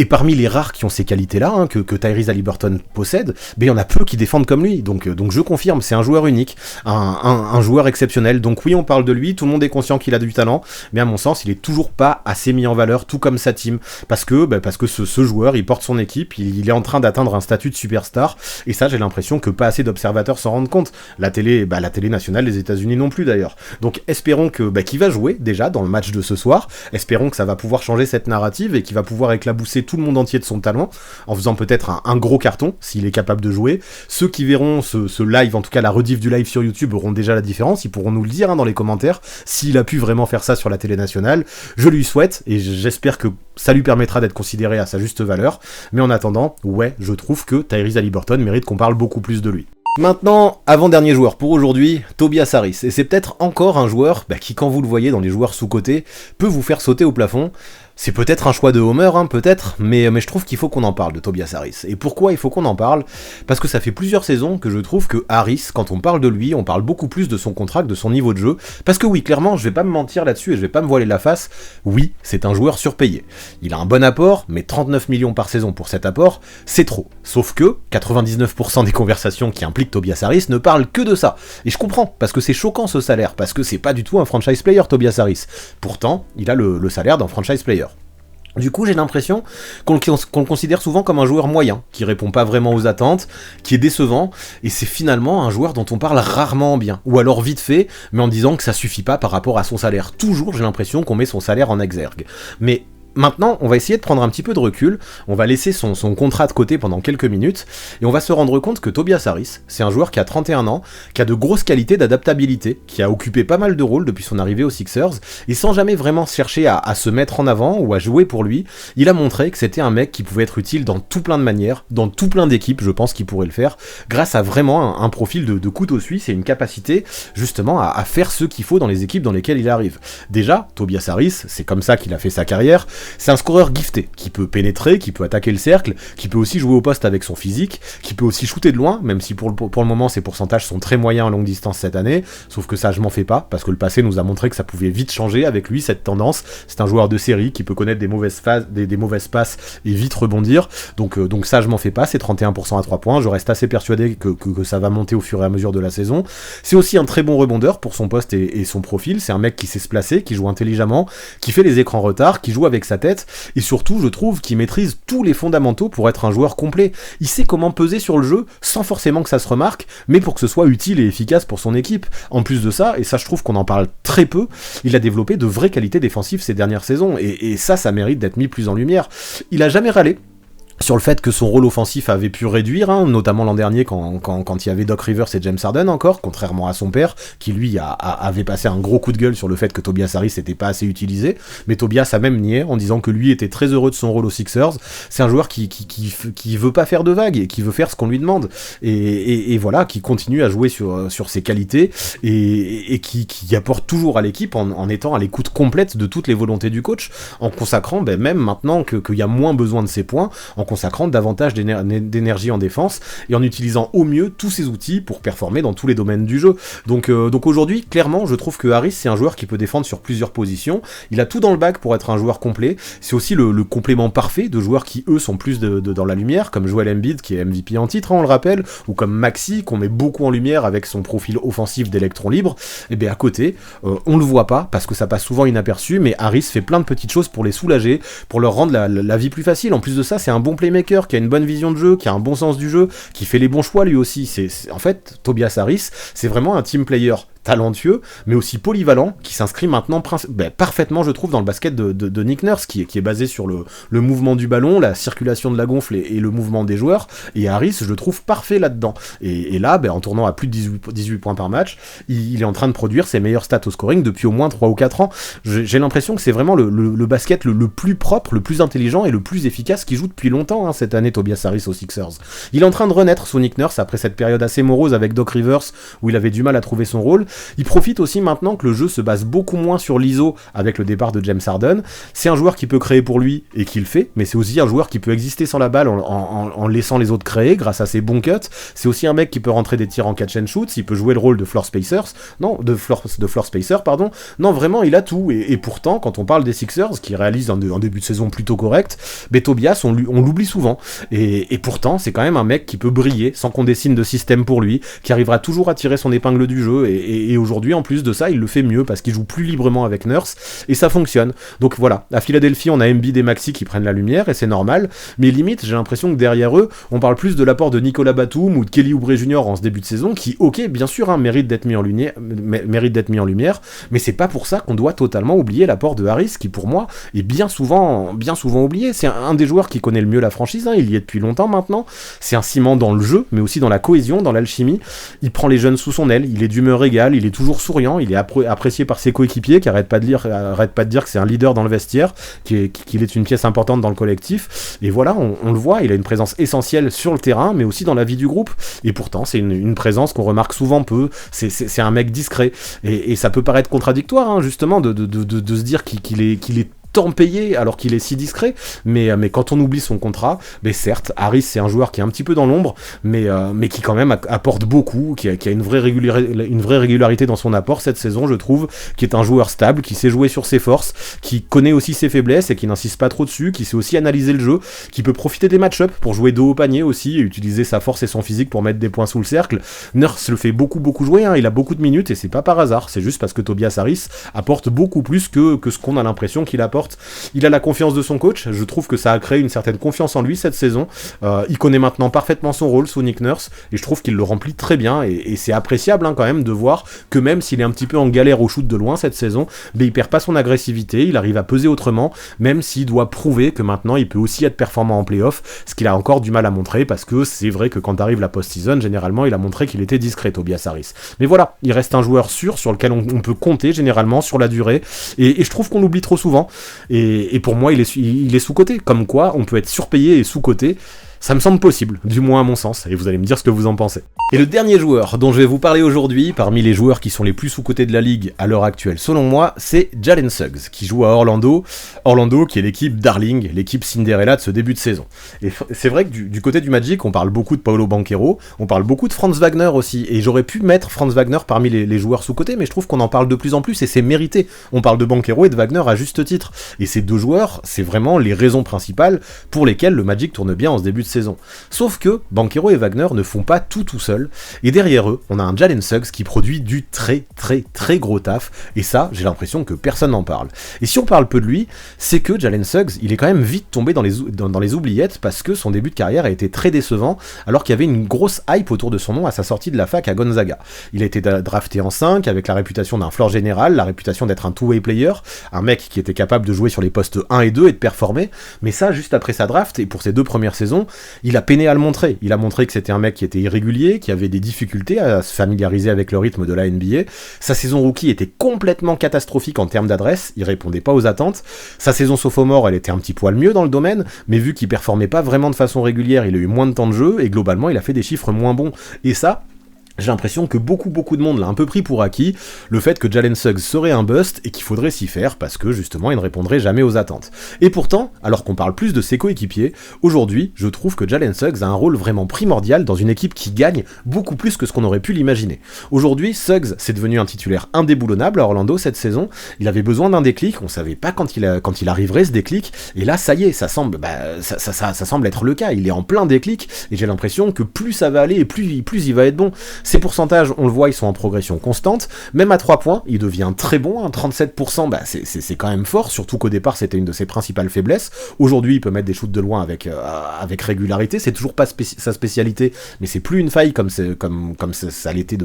parmi les rares qui ont ces qualités-là, que Tyrese Haliburton possède, il y en a peu qui défendent comme lui. Donc je confirme, c'est un joueur unique, un joueur exceptionnel. Donc oui, on parle de lui, tout le monde est conscient qu'il a du talent, mais à mon sens, il est toujours pas assez mis en valeur, tout comme sa team, parce que ce joueur, il porte son équipe, il est en train d'atteindre un statut de superstar, et ça, j'ai l'impression que pas assez d'observateurs s'en rendent compte. La télé nationale des États-Unis non plus d'ailleurs. Donc espérons qu'il va jouer déjà dans le match de ce soir, espérons que ça va pouvoir changer cette narrative et qu'il va pouvoir éclabousser tout le monde entier de son talent, en faisant peut-être un gros carton, s'il est capable de jouer. Ceux qui verront ce live, en tout cas la rediff du live sur YouTube, auront déjà la différence, ils pourront nous le dire dans les commentaires, s'il a pu vraiment faire ça sur la télé nationale. Je lui souhaite, et j'espère que ça lui permettra d'être considéré à sa juste valeur, mais en attendant, je trouve que Tyrese Haliburton mérite qu'on parle beaucoup plus de lui. Maintenant, avant-dernier joueur pour aujourd'hui, Tobias Harris, et c'est peut-être encore un joueur qui, quand vous le voyez dans les joueurs sous-cotés, peut vous faire sauter au plafond. C'est peut-être un choix de Homer, peut-être, mais je trouve qu'il faut qu'on en parle de Tobias Harris. Et pourquoi il faut qu'on en parle ? Parce que ça fait plusieurs saisons que je trouve que Harris, quand on parle de lui, on parle beaucoup plus de son contrat que de son niveau de jeu. Parce que oui, clairement, je vais pas me mentir là-dessus et je vais pas me voiler la face, oui, c'est un joueur surpayé. Il a un bon apport, mais 39 millions par saison pour cet apport, c'est trop. Sauf que 99% des conversations qui impliquent Tobias Harris ne parlent que de ça. Et je comprends, parce que c'est choquant ce salaire, parce que c'est pas du tout un franchise player, Tobias Harris. Pourtant, il a le salaire d'un franchise player. Du coup, j'ai l'impression qu'on le considère souvent comme un joueur moyen, qui répond pas vraiment aux attentes, qui est décevant, et c'est finalement un joueur dont on parle rarement bien, ou alors vite fait, mais en disant que ça suffit pas par rapport à son salaire. Toujours, j'ai l'impression qu'on met son salaire en exergue. Mais maintenant, on va essayer de prendre un petit peu de recul, on va laisser son contrat de côté pendant quelques minutes, et on va se rendre compte que Tobias Harris, c'est un joueur qui a 31 ans, qui a de grosses qualités d'adaptabilité, qui a occupé pas mal de rôles depuis son arrivée aux Sixers, et sans jamais vraiment chercher à se mettre en avant ou à jouer pour lui, il a montré que c'était un mec qui pouvait être utile dans tout plein de manières, dans tout plein d'équipes, je pense qu'il pourrait le faire, grâce à vraiment un profil de couteau suisse et une capacité justement à faire ce qu'il faut dans les équipes dans lesquelles il arrive. Déjà, Tobias Harris, c'est comme ça qu'il a fait sa carrière. C'est un scoreur gifté, qui peut pénétrer, qui peut attaquer le cercle, qui peut aussi jouer au poste avec son physique, qui peut aussi shooter de loin, même si pour le moment ses pourcentages sont très moyens en longue distance cette année, sauf que ça je m'en fais pas, parce que le passé nous a montré que ça pouvait vite changer avec lui, cette tendance. C'est un joueur de série qui peut connaître des mauvaises passes et vite rebondir, donc ça je m'en fais pas, c'est 31% à 3 points, je reste assez persuadé que ça va monter au fur et à mesure de la saison. C'est aussi un très bon rebondeur pour son poste et son profil, c'est un mec qui sait se placer, qui joue intelligemment, qui fait les écrans retard, qui joue avec sa tête, et surtout je trouve qu'il maîtrise tous les fondamentaux pour être un joueur complet. Il sait comment peser sur le jeu sans forcément que ça se remarque, mais pour que ce soit utile et efficace pour son équipe. En plus de ça, et ça je trouve qu'on en parle très peu, il a développé de vraies qualités défensives ces dernières saisons, et ça mérite d'être mis plus en lumière. Il a jamais râlé sur le fait que son rôle offensif avait pu réduire, notamment l'an dernier quand il y avait Doc Rivers et James Harden encore, contrairement à son père, qui lui avait passé un gros coup de gueule sur le fait que Tobias Harris n'était pas assez utilisé, mais Tobias a même nié en disant que lui était très heureux de son rôle aux Sixers. C'est un joueur qui veut pas faire de vagues et qui veut faire ce qu'on lui demande, et voilà, qui continue à jouer sur ses qualités, et qui apporte toujours à l'équipe en étant à l'écoute complète de toutes les volontés du coach, en consacrant, même maintenant qu'il y a moins besoin de ses points, en consacrant davantage d'énergie en défense et en utilisant au mieux tous ses outils pour performer dans tous les domaines du jeu. Donc aujourd'hui, clairement, je trouve que Harris, c'est un joueur qui peut défendre sur plusieurs positions. Il a tout dans le bac pour être un joueur complet. C'est aussi le complément parfait de joueurs qui, eux, sont plus dans la lumière, comme Joel Embiid, qui est MVP en titre, hein, on le rappelle, ou comme Maxi, qu'on met beaucoup en lumière avec son profil offensif d'électron libre. Et bien à côté, on le voit pas, parce que ça passe souvent inaperçu, mais Harris fait plein de petites choses pour les soulager, pour leur rendre la vie plus facile. En plus de ça, c'est un bon playmaker, qui a une bonne vision de jeu, qui a un bon sens du jeu, qui fait les bons choix lui aussi. En fait, Tobias Harris, c'est vraiment un team player talentueux, mais aussi polyvalent, qui s'inscrit maintenant parfaitement, je trouve, dans le basket de Nick Nurse, qui est basé sur le mouvement du ballon, la circulation de la gonfle et le mouvement des joueurs, et Harris, je le trouve parfait là-dedans. Et là, en tournant à plus de 18 points par match, il est en train de produire ses meilleurs stats au scoring depuis au moins 3 ou 4 ans. J'ai l'impression que c'est vraiment le basket le plus propre, le plus intelligent et le plus efficace qu'il joue depuis longtemps, hein, cette année, Tobias Harris aux Sixers. Il est en train de renaître sous Nick Nurse après cette période assez morose avec Doc Rivers, où il avait du mal à trouver son rôle. Il profite aussi maintenant que le jeu se base beaucoup moins sur l'ISO avec le départ de James Harden. C'est un joueur qui peut créer pour lui et qui le fait, mais c'est aussi un joueur qui peut exister sans la balle en laissant les autres créer grâce à ses bons cuts. C'est aussi un mec qui peut rentrer des tirs en catch and shoot, il peut jouer le rôle de floor spacer, pardon. Non, vraiment, il a tout. Et pourtant, quand on parle des Sixers, qui réalisent un début de saison plutôt correct, Tobias, on l'oublie souvent. Et pourtant, c'est quand même un mec qui peut briller sans qu'on dessine de système pour lui, qui arrivera toujours à tirer son épingle du jeu, et aujourd'hui, en plus de ça, il le fait mieux parce qu'il joue plus librement avec Nurse et ça fonctionne. Donc voilà, à Philadelphie, on a Embiid et Maxi qui prennent la lumière et c'est normal, mais limite, j'ai l'impression que derrière eux, on parle plus de l'apport de Nicolas Batum ou de Kelly Oubre Jr. en ce début de saison qui, ok, bien sûr, hein, mérite d'être mis en lumière, mais c'est pas pour ça qu'on doit totalement oublier l'apport de Harris qui, pour moi, est bien souvent oublié. C'est un des joueurs qui connaît le mieux la franchise, hein, il y est depuis longtemps maintenant. C'est un ciment dans le jeu, mais aussi dans la cohésion, dans l'alchimie. Il prend les jeunes sous son aile, il est d'humeur égale, il est toujours souriant, il est apprécié par ses coéquipiers qui arrêtent pas de dire que c'est un leader dans le vestiaire, qu'il est une pièce importante dans le collectif, et voilà, on le voit, il a une présence essentielle sur le terrain, mais aussi dans la vie du groupe, et pourtant c'est une présence qu'on remarque souvent peu, c'est un mec discret, et ça peut paraître contradictoire, hein, justement, de se dire qu'il est tant payé alors qu'il est si discret, mais quand on oublie son contrat, certes, Harris c'est un joueur qui est un petit peu dans l'ombre, mais qui quand même apporte beaucoup, qui a une vraie régularité dans son apport cette saison, je trouve, qui est un joueur stable, qui sait jouer sur ses forces, qui connaît aussi ses faiblesses et qui n'insiste pas trop dessus, qui sait aussi analyser le jeu, qui peut profiter des match-ups pour jouer dos au panier aussi, et utiliser sa force et son physique pour mettre des points sous le cercle. Nurse le fait beaucoup jouer, hein, il a beaucoup de minutes et c'est pas par hasard, c'est juste parce que Tobias Harris apporte beaucoup plus que ce qu'on a l'impression qu'il apporte. Il a la confiance de son coach, je trouve que ça a créé une certaine confiance en lui cette saison, il connaît maintenant parfaitement son rôle sous Nick Nurse, et je trouve qu'il le remplit très bien, et c'est appréciable, hein, quand même de voir que même s'il est un petit peu en galère au shoot de loin cette saison, il perd pas son agressivité, il arrive à peser autrement, même s'il doit prouver que maintenant il peut aussi être performant en play-off, ce qu'il a encore du mal à montrer, parce que c'est vrai que quand arrive la post-season, généralement il a montré qu'il était discret, Tobias Harris. Mais voilà, il reste un joueur sûr sur lequel on peut compter généralement sur la durée, et je trouve qu'on l'oublie trop souvent. Et pour moi, il est sous-coté. Comme quoi, on peut être surpayé et sous-coté. Ça me semble possible, du moins à mon sens, et vous allez me dire ce que vous en pensez. Et le dernier joueur dont je vais vous parler aujourd'hui, parmi les joueurs qui sont les plus sous-cotés de la ligue à l'heure actuelle, selon moi, c'est Jalen Suggs, qui joue à Orlando, qui est l'équipe Darling, l'équipe Cinderella de ce début de saison. Et c'est vrai que du côté du Magic, on parle beaucoup de Paolo Banchero, on parle beaucoup de Franz Wagner aussi, et j'aurais pu mettre Franz Wagner parmi les joueurs sous-cotés, mais je trouve qu'on en parle de plus en plus, et c'est mérité. On parle de Banchero et de Wagner à juste titre, et ces deux joueurs, c'est vraiment les raisons principales pour lesquelles le Magic tourne bien en ce début de saison. Sauf que Banchero et Wagner ne font pas tout seuls, et derrière eux, on a un Jalen Suggs qui produit du très gros taf, et ça, j'ai l'impression que personne n'en parle. Et si on parle peu de lui, c'est que Jalen Suggs, il est quand même vite tombé dans les oubliettes, parce que son début de carrière a été très décevant, alors qu'il y avait une grosse hype autour de son nom à sa sortie de la fac à Gonzaga. Il a été drafté en 5, avec la réputation d'un floor général, la réputation d'être un two-way player, un mec qui était capable de jouer sur les postes 1 et 2 et de performer, mais ça, juste après sa draft, et pour ses 2 premières saisons, il a peiné à le montrer. Il a montré que c'était un mec qui était irrégulier, qui avait des difficultés à se familiariser avec le rythme de la NBA. Sa saison rookie était complètement catastrophique en termes d'adresse, il répondait pas aux attentes. Sa saison sophomore, elle était un petit poil mieux dans le domaine, mais vu qu'il performait pas vraiment de façon régulière, il a eu moins de temps de jeu, et globalement, il a fait des chiffres moins bons. Et ça, j'ai l'impression que beaucoup de monde l'a un peu pris pour acquis, le fait que Jalen Suggs serait un bust et qu'il faudrait s'y faire parce que justement il ne répondrait jamais aux attentes. Et pourtant, alors qu'on parle plus de ses coéquipiers, aujourd'hui je trouve que Jalen Suggs a un rôle vraiment primordial dans une équipe qui gagne beaucoup plus que ce qu'on aurait pu l'imaginer. Aujourd'hui, Suggs c'est devenu un titulaire indéboulonnable à Orlando cette saison, il avait besoin d'un déclic, on savait pas quand il arriverait ce déclic, et là ça y est, ça semble être le cas, il est en plein déclic, et j'ai l'impression que plus ça va aller et plus il va être bon. Ces pourcentages, on le voit, ils sont en progression constante. Même à 3 points, il devient très bon. 37%, c'est quand même fort, surtout qu'au départ, c'était une de ses principales faiblesses. Aujourd'hui, il peut mettre des shoots de loin avec régularité. C'est toujours pas sa spécialité, mais c'est plus une faille comme ça l'était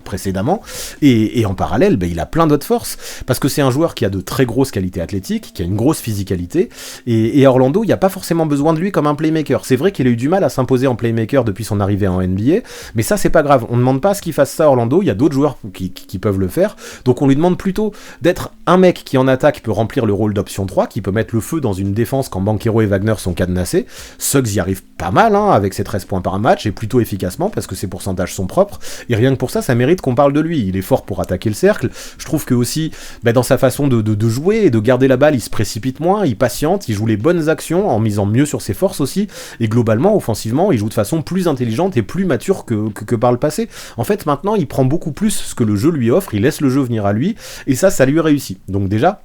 précédemment. Et en parallèle, il a plein d'autres forces, parce que c'est un joueur qui a de très grosses qualités athlétiques, qui a une grosse physicalité. Et à Orlando, il n'y a pas forcément besoin de lui comme un playmaker. C'est vrai qu'il a eu du mal à s'imposer en playmaker depuis son arrivée en NBA, mais ça, c'est pas grave, on ne demande pas à ce qu'il fasse ça à Orlando, il y a d'autres joueurs qui peuvent le faire, donc on lui demande plutôt d'être un mec qui en attaque peut remplir le rôle d'option 3, qui peut mettre le feu dans une défense quand Banchero et Wagner sont cadenassés. Suggs y arrive pas mal, avec ses 13 points par match, et plutôt efficacement, parce que ses pourcentages sont propres, et rien que pour ça, ça mérite qu'on parle de lui. Il est fort pour attaquer le cercle, je trouve que aussi, dans sa façon de jouer et de garder la balle, il se précipite moins, il patiente, il joue les bonnes actions, en misant mieux sur ses forces aussi, et globalement, offensivement, il joue de façon plus intelligente et plus mature que par le passé. En fait, maintenant, il prend beaucoup plus ce que le jeu lui offre, il laisse le jeu venir à lui, et ça lui réussit. Donc déjà,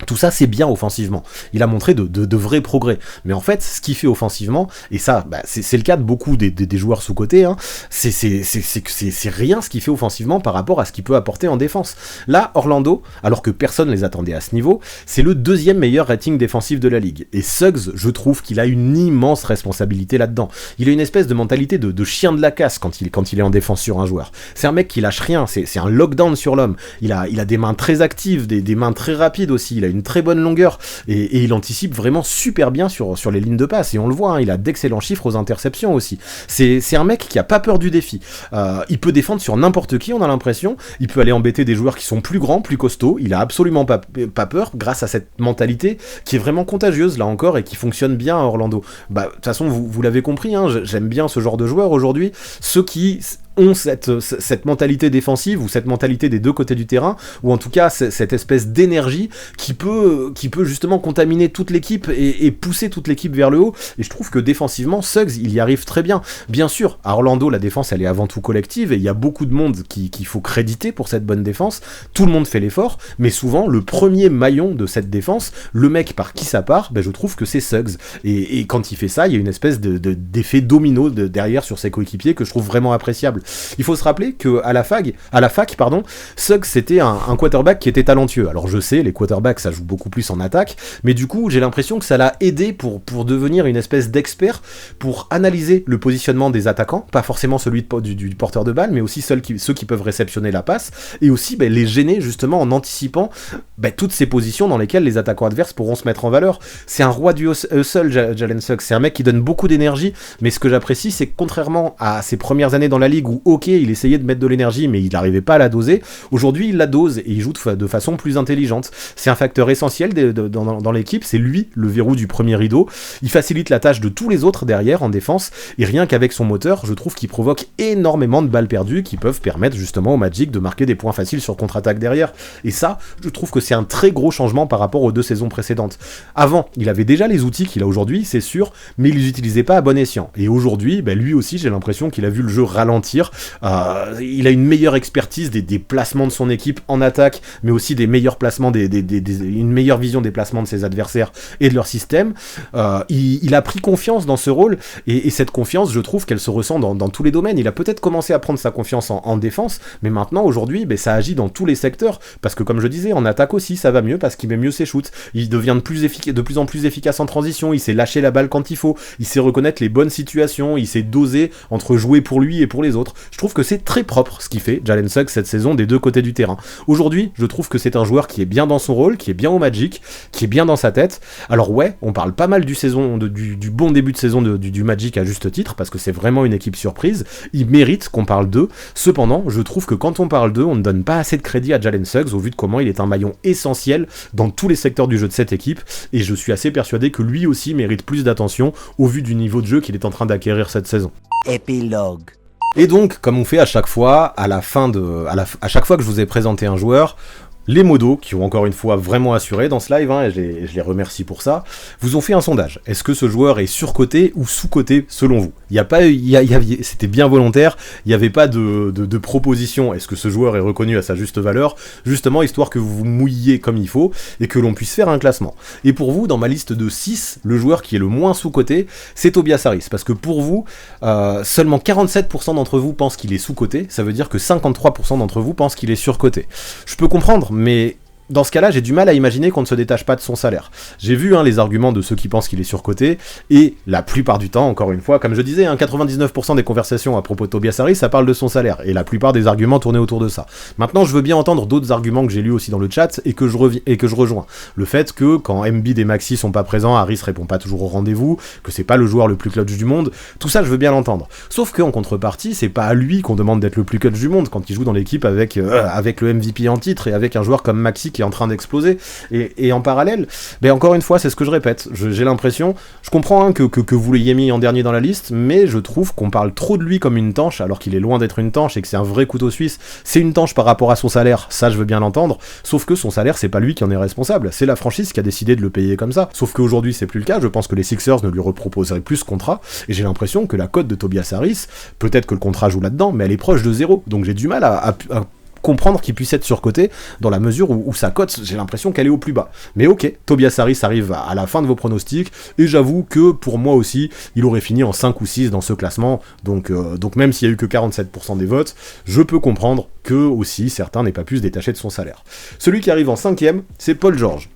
tout ça c'est bien offensivement, il a montré de vrais progrès, mais en fait ce qu'il fait offensivement, et ça c'est le cas de beaucoup des joueurs sous-cotés, c'est rien ce qu'il fait offensivement par rapport à ce qu'il peut apporter en défense. Là, Orlando, alors que personne les attendait à ce niveau, c'est le 2e meilleur rating défensif de la ligue, et Suggs, je trouve qu'il a une immense responsabilité là-dedans. Il a une espèce de mentalité de chien de la casse quand il est en défense sur un joueur. C'est un mec qui lâche rien, c'est un lockdown sur l'homme, il a des mains très actives, des mains très rapides aussi, il a une très bonne longueur, et il anticipe vraiment super bien sur les lignes de passe, et on le voit, il a d'excellents chiffres aux interceptions aussi. C'est un mec qui a pas peur du défi, il peut défendre sur n'importe qui, on a l'impression, il peut aller embêter des joueurs qui sont plus grands, plus costauds, il a absolument pas peur, grâce à cette mentalité qui est vraiment contagieuse là encore, et qui fonctionne bien à Orlando. De toute façon, vous l'avez compris, j'aime bien ce genre de joueurs aujourd'hui, ceux qui ont cette mentalité défensive, ou cette mentalité des deux côtés du terrain, ou en tout cas cette espèce d'énergie qui peut justement contaminer toute l'équipe et pousser toute l'équipe vers le haut. Et je trouve que défensivement, Suggs il y arrive très bien. Bien sûr, à Orlando la défense elle est avant tout collective, et il y a beaucoup de monde qu'il faut créditer pour cette bonne défense, tout le monde fait l'effort, mais souvent le premier maillon de cette défense, le mec par qui ça part, je trouve que c'est Suggs, et quand il fait ça, il y a une espèce d'effet domino derrière sur ses coéquipiers que je trouve vraiment appréciable. Il faut se rappeler qu'à la fac, Suggs c'était un quarterback qui était talentueux. Alors je sais, les quarterbacks ça joue beaucoup plus en attaque, mais du coup j'ai l'impression que ça l'a aidé pour devenir une espèce d'expert, pour analyser le positionnement des attaquants, pas forcément celui du porteur de balle, mais aussi ceux qui peuvent réceptionner la passe, et aussi les gêner justement en anticipant toutes ces positions dans lesquelles les attaquants adverses pourront se mettre en valeur. C'est un roi du hustle, Jalen Suggs, c'est un mec qui donne beaucoup d'énergie, mais ce que j'apprécie c'est que contrairement à ses premières années dans la ligue où ok, il essayait de mettre de l'énergie, mais il n'arrivait pas à la doser. Aujourd'hui, il la dose et il joue de façon plus intelligente. C'est un facteur essentiel dans l'équipe, c'est lui, le verrou du premier rideau. Il facilite la tâche de tous les autres derrière en défense, et rien qu'avec son moteur, je trouve qu'il provoque énormément de balles perdues qui peuvent permettre justement au Magic de marquer des points faciles sur contre-attaque derrière. Et ça, je trouve que c'est un très gros changement par rapport aux 2 saisons précédentes. Avant, il avait déjà les outils qu'il a aujourd'hui, c'est sûr, mais il les utilisait pas à bon escient. Et aujourd'hui, lui aussi, j'ai l'impression qu'il a vu le jeu ralentir. Il a une meilleure expertise des placements de son équipe en attaque, mais aussi des meilleurs placements, une meilleure vision des placements de ses adversaires et de leur système. Il a pris confiance dans ce rôle, et cette confiance, je trouve qu'elle se ressent dans tous les domaines. Il a peut-être commencé à prendre sa confiance en défense, mais maintenant, aujourd'hui, ça agit dans tous les secteurs, parce que comme je disais, en attaque aussi, ça va mieux, parce qu'il met mieux ses shoots, il devient de plus en plus efficace en transition, il sait lâcher la balle quand il faut, il sait reconnaître les bonnes situations, il sait doser entre jouer pour lui et pour les autres. Je trouve que c'est très propre ce qu'il fait, Jalen Suggs, cette saison des deux côtés du terrain. Aujourd'hui, je trouve que c'est un joueur qui est bien dans son rôle, qui est bien au Magic, qui est bien dans sa tête. Alors ouais, on parle pas mal du bon début de saison du Magic à juste titre, parce que c'est vraiment une équipe surprise, il mérite qu'on parle d'eux. Cependant, je trouve que quand on parle d'eux, on ne donne pas assez de crédit à Jalen Suggs, au vu de comment il est un maillon essentiel dans tous les secteurs du jeu de cette équipe, et je suis assez persuadé que lui aussi mérite plus d'attention, au vu du niveau de jeu qu'il est en train d'acquérir cette saison. Épilogue. Et donc, comme on fait à chaque fois, à chaque fois que je vous ai présenté un joueur, les modos, qui ont encore une fois vraiment assuré dans ce live, hein, et je les remercie pour ça, vous ont fait un sondage. Est-ce que ce joueur est surcoté ou sous-coté selon vous ? C'était bien volontaire, il n'y avait pas de proposition. Est-ce que ce joueur est reconnu à sa juste valeur ? Justement, histoire que vous vous mouilliez comme il faut et que l'on puisse faire un classement. Et pour vous, dans ma liste de 6, le joueur qui est le moins sous-coté, c'est Tobias Harris. Parce que pour vous, seulement 47% d'entre vous pensent qu'il est sous-coté, ça veut dire que 53% d'entre vous pensent qu'il est surcoté. Je peux comprendre, mais dans ce cas-là, j'ai du mal à imaginer qu'on ne se détache pas de son salaire. J'ai vu les arguments de ceux qui pensent qu'il est surcoté, et la plupart du temps, encore une fois, comme je disais, 99% des conversations à propos de Tobias Harris, ça parle de son salaire, et la plupart des arguments tournaient autour de ça. Maintenant, je veux bien entendre d'autres arguments que j'ai lus aussi dans le chat, et que je rejoins. Le fait que, quand Embiid et Maxey sont pas présents, Harris répond pas toujours au rendez-vous, que c'est pas le joueur le plus clutch du monde, tout ça, je veux bien l'entendre. Sauf qu'en contrepartie, c'est pas à lui qu'on demande d'être le plus clutch du monde, quand il joue dans l'équipe avec le MVP en titre, et avec un joueur comme Maxey qui est en train d'exploser, et en parallèle, encore une fois, c'est ce que je répète, j'ai l'impression, je comprends que vous l'ayez mis en dernier dans la liste, mais je trouve qu'on parle trop de lui comme une tanche, alors qu'il est loin d'être une tanche, et que c'est un vrai couteau suisse. C'est une tanche par rapport à son salaire, ça je veux bien l'entendre, sauf que son salaire, c'est pas lui qui en est responsable, c'est la franchise qui a décidé de le payer comme ça, sauf qu'aujourd'hui c'est plus le cas, je pense que les Sixers ne lui reproposeraient plus ce contrat, et j'ai l'impression que la cote de Tobias Harris, peut-être que le contrat joue là-dedans, mais elle est proche de 0, donc j'ai du mal à comprendre qu'il puisse être surcoté dans la mesure où sa cote, j'ai l'impression qu'elle est au plus bas. Mais ok, Tobias Harris arrive à la fin de vos pronostics, et j'avoue que pour moi aussi, il aurait fini en 5 ou 6 dans ce classement, donc même s'il y a eu que 47% des votes, je peux comprendre que aussi certains n'aient pas pu se détacher de son salaire. Celui qui arrive en 5ème, c'est Paul George.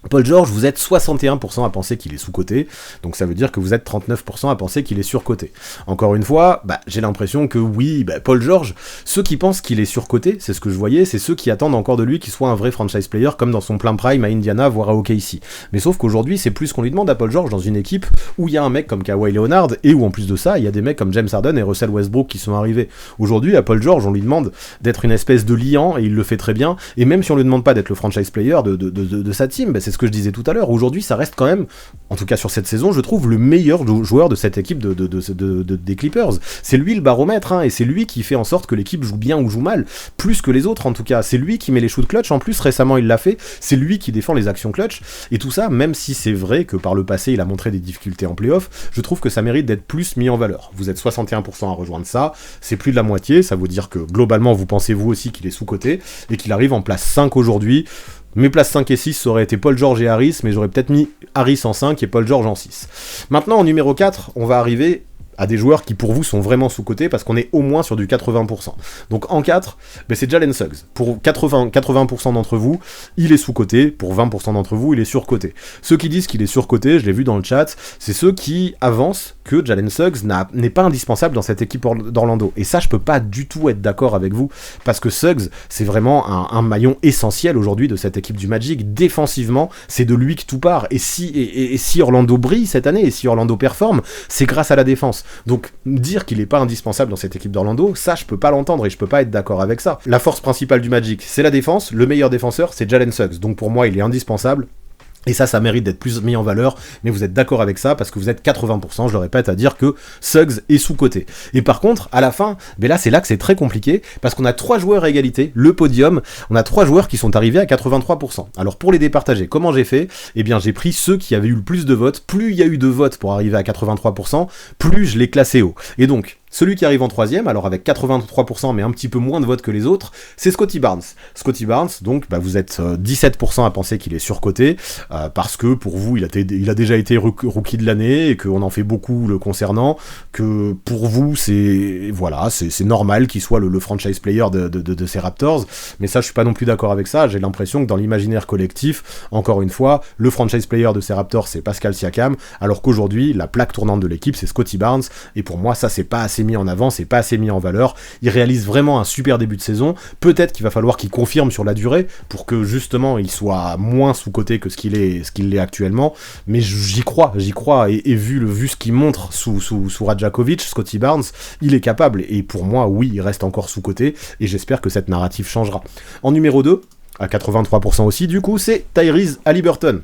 Paul George, vous êtes 61% à penser qu'il est sous-coté, donc ça veut dire que vous êtes 39% à penser qu'il est surcoté. Encore une fois, j'ai l'impression que oui, Paul George, ceux qui pensent qu'il est surcoté, c'est ce que je voyais, c'est ceux qui attendent encore de lui qu'il soit un vrai franchise player, comme dans son plein prime à Indiana, voire à OKC. Mais sauf qu'aujourd'hui, c'est plus qu'on lui demande à Paul George dans une équipe où il y a un mec comme Kawhi Leonard, et où en plus de ça, il y a des mecs comme James Harden et Russell Westbrook qui sont arrivés. Aujourd'hui, à Paul George, on lui demande d'être une espèce de liant, et il le fait très bien, et même si on lui demande pas d'être le franchise player de sa team, c'est ce que je disais tout à l'heure, aujourd'hui ça reste quand même, en tout cas sur cette saison, je trouve le meilleur joueur de cette équipe des Clippers. C'est lui le baromètre, et c'est lui qui fait en sorte que l'équipe joue bien ou joue mal, plus que les autres en tout cas. C'est lui qui met les shoots clutch, en plus récemment il l'a fait, c'est lui qui défend les actions clutch, et tout ça, même si c'est vrai que par le passé il a montré des difficultés en playoff, je trouve que ça mérite d'être plus mis en valeur. Vous êtes 61% à rejoindre ça, c'est plus de la moitié, ça veut dire que globalement vous pensez vous aussi qu'il est sous-coté, et qu'il arrive en place 5 aujourd'hui. Mes places 5 et 6, ça aurait été Paul George et Harris, mais j'aurais peut-être mis Harris en 5 et Paul George en 6. Maintenant, en numéro 4, on va arriver à des joueurs qui pour vous sont vraiment sous-cotés, parce qu'on est au moins sur du 80%. Donc en 4, c'est Jalen Suggs. Pour 80% d'entre vous, il est sous-coté, pour 20% d'entre vous, il est surcoté. Ceux qui disent qu'il est surcoté, je l'ai vu dans le chat, c'est ceux qui avancent que Jalen Suggs n'est pas indispensable dans cette équipe d'Orlando. Et ça, je peux pas du tout être d'accord avec vous, parce que Suggs, c'est vraiment un maillon essentiel aujourd'hui de cette équipe du Magic. Défensivement, c'est de lui que tout part. Et si Orlando brille cette année, et si Orlando performe, c'est grâce à la défense. Donc, dire qu'il est pas indispensable dans cette équipe d'Orlando, ça, je peux pas l'entendre, et je peux pas être d'accord avec ça. La force principale du Magic, c'est la défense. Le meilleur défenseur, c'est Jalen Suggs. Donc pour moi, il est indispensable. Et ça mérite d'être plus mis en valeur, mais vous êtes d'accord avec ça, parce que vous êtes 80%, je le répète, à dire que Suggs est sous-coté. Et par contre, à la fin, c'est là que c'est très compliqué, parce qu'on a 3 joueurs à égalité, le podium, on a 3 joueurs qui sont arrivés à 83%. Alors pour les départager, comment j'ai fait ? J'ai pris ceux qui avaient eu le plus de votes. Plus il y a eu de votes pour arriver à 83%, plus je l'ai classé haut. Et donc, celui qui arrive en 3ème, alors avec 83% mais un petit peu moins de votes que les autres, c'est Scottie Barnes. Scottie Barnes, donc vous êtes 17% à penser qu'il est surcoté, parce que pour vous il a déjà été rookie de l'année, et qu'on en fait beaucoup le concernant, que pour vous c'est normal qu'il soit le franchise player de ces Raptors, mais ça je suis pas non plus d'accord avec ça. J'ai l'impression que dans l'imaginaire collectif, encore une fois, le franchise player de ces Raptors c'est Pascal Siakam, alors qu'aujourd'hui la plaque tournante de l'équipe c'est Scottie Barnes, et pour moi ça c'est pas assez mis en avant, c'est pas assez mis en valeur. Il réalise vraiment un super début de saison, peut-être qu'il va falloir qu'il confirme sur la durée pour que justement il soit moins sous-coté que ce qu'il est actuellement, mais j'y crois, et vu ce qu'il montre sous Radjakovic, Scottie Barnes, il est capable, et pour moi oui, il reste encore sous-coté, et j'espère que cette narrative changera. En numéro 2, à 83% aussi, du coup, c'est Tyrese Haliburton.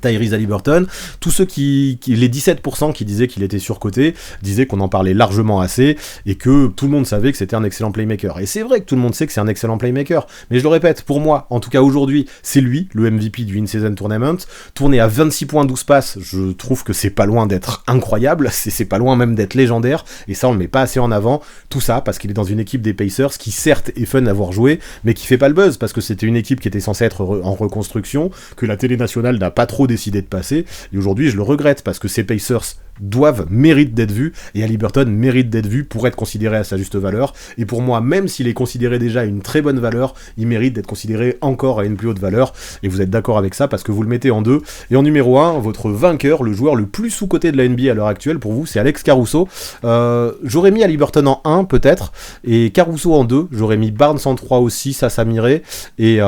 Tyrese Haliburton, tous ceux les 17% qui disaient qu'il était surcoté, disaient qu'on en parlait largement assez, et que tout le monde savait que c'était un excellent playmaker. Et c'est vrai que tout le monde sait que c'est un excellent playmaker, mais je le répète, pour moi, en tout cas aujourd'hui, c'est lui, le MVP du In-Season Tournament, tourné à 26 points, 12 passes, je trouve que c'est pas loin d'être incroyable, c'est pas loin même d'être légendaire, et ça on le met pas assez en avant, tout ça parce qu'il est dans une équipe des Pacers qui certes est fun à voir jouer, mais qui fait pas le buzz, parce que c'était une équipe qui était censée être en reconstruction, que la télé nationale n'a pas trop décidé de passer, et aujourd'hui je le regrette parce que ces Pacers méritent d'être vus, et Haliburton mérite d'être vu pour être considéré à sa juste valeur, et pour moi, même s'il est considéré déjà à une très bonne valeur, il mérite d'être considéré encore à une plus haute valeur, et vous êtes d'accord avec ça parce que vous le mettez en 2, et en numéro 1, votre vainqueur, le joueur le plus sous-coté de la NBA à l'heure actuelle, pour vous, c'est Alex Caruso. J'aurais mis Haliburton en 1 peut-être, et Caruso en 2, j'aurais mis Barnes en 3 aussi, ça m'irait, et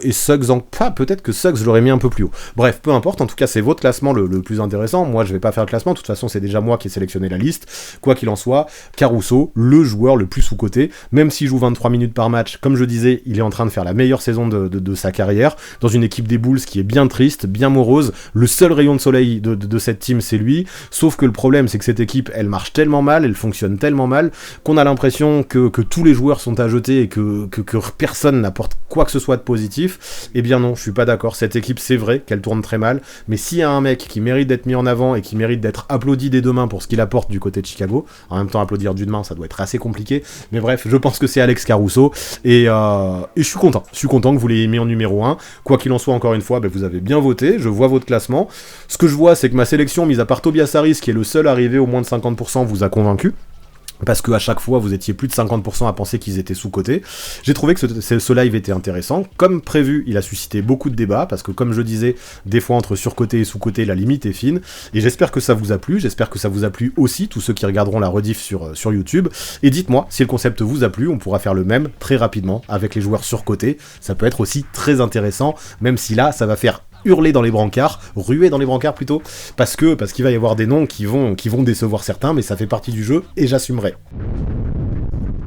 Suggs en... peut-être que Suggs je l'aurais mis un peu plus haut. Bref, peu importe, en tout cas c'est votre classement le plus intéressant, moi je vais pas faire le classement, de toute façon c'est déjà moi qui ai sélectionné la liste. Quoi qu'il en soit, Caruso, le joueur le plus sous-coté, même s'il joue 23 minutes par match, comme je disais, il est en train de faire la meilleure saison de sa carrière, dans une équipe des Bulls qui est bien triste, bien morose, le seul rayon de soleil de cette team c'est lui, sauf que le problème c'est que cette équipe, elle marche tellement mal, elle fonctionne tellement mal, qu'on a l'impression que tous les joueurs sont à jeter et que personne n'apporte quoi que ce soit de positif. Eh bien non, je suis pas d'accord, cette équipe c'est vrai qu'elle tourne très mal, mais s'il y a un mec qui mérite d'être mis en avant et qui mérite d'être applaudi dès demain pour ce qu'il apporte du côté de Chicago, en même temps applaudir d'une main ça doit être assez compliqué, mais bref, je pense que c'est Alex Caruso, et je suis content que vous l'ayez mis en numéro 1, quoi qu'il en soit, encore une fois, vous avez bien voté, je vois votre classement, ce que je vois c'est que ma sélection, mise à part Tobias Harris qui est le seul arrivé au moins de 50%, vous a convaincu, parce qu'à chaque fois vous étiez plus de 50% à penser qu'ils étaient sous-cotés. J'ai trouvé que ce live était intéressant, comme prévu il a suscité beaucoup de débats, parce que comme je disais, des fois entre surcoté et sous-coté la limite est fine, et j'espère que ça vous a plu, j'espère que ça vous a plu aussi, tous ceux qui regarderont la rediff sur YouTube, et dites-moi si le concept vous a plu, on pourra faire le même très rapidement avec les joueurs surcotés, ça peut être aussi très intéressant, même si là ça va faire ruer dans les brancards plutôt, parce qu'il va y avoir des noms qui vont décevoir certains, mais ça fait partie du jeu, et j'assumerai.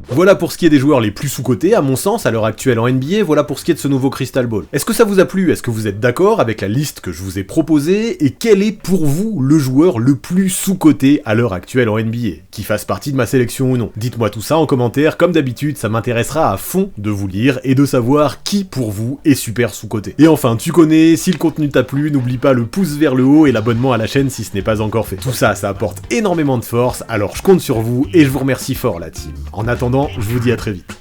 Voilà pour ce qui est des joueurs les plus sous-cotés, à mon sens, à l'heure actuelle en NBA, voilà pour ce qui est de ce nouveau Crystal Ball. Est-ce que ça vous a plu? Est-ce que vous êtes d'accord avec la liste que je vous ai proposée? Et quel est pour vous le joueur le plus sous-coté à l'heure actuelle en NBA? Qui fasse partie de ma sélection ou non? Dites-moi tout ça en commentaire, comme d'habitude, ça m'intéressera à fond de vous lire et de savoir qui pour vous est super sous-coté. Et enfin, tu connais, si le contenu t'a plu, n'oublie pas le pouce vers le haut et l'abonnement à la chaîne si ce n'est pas encore fait. Tout ça, ça apporte énormément de force, alors je compte sur vous et je vous remercie fort la team. En attendant, je vous dis à très vite.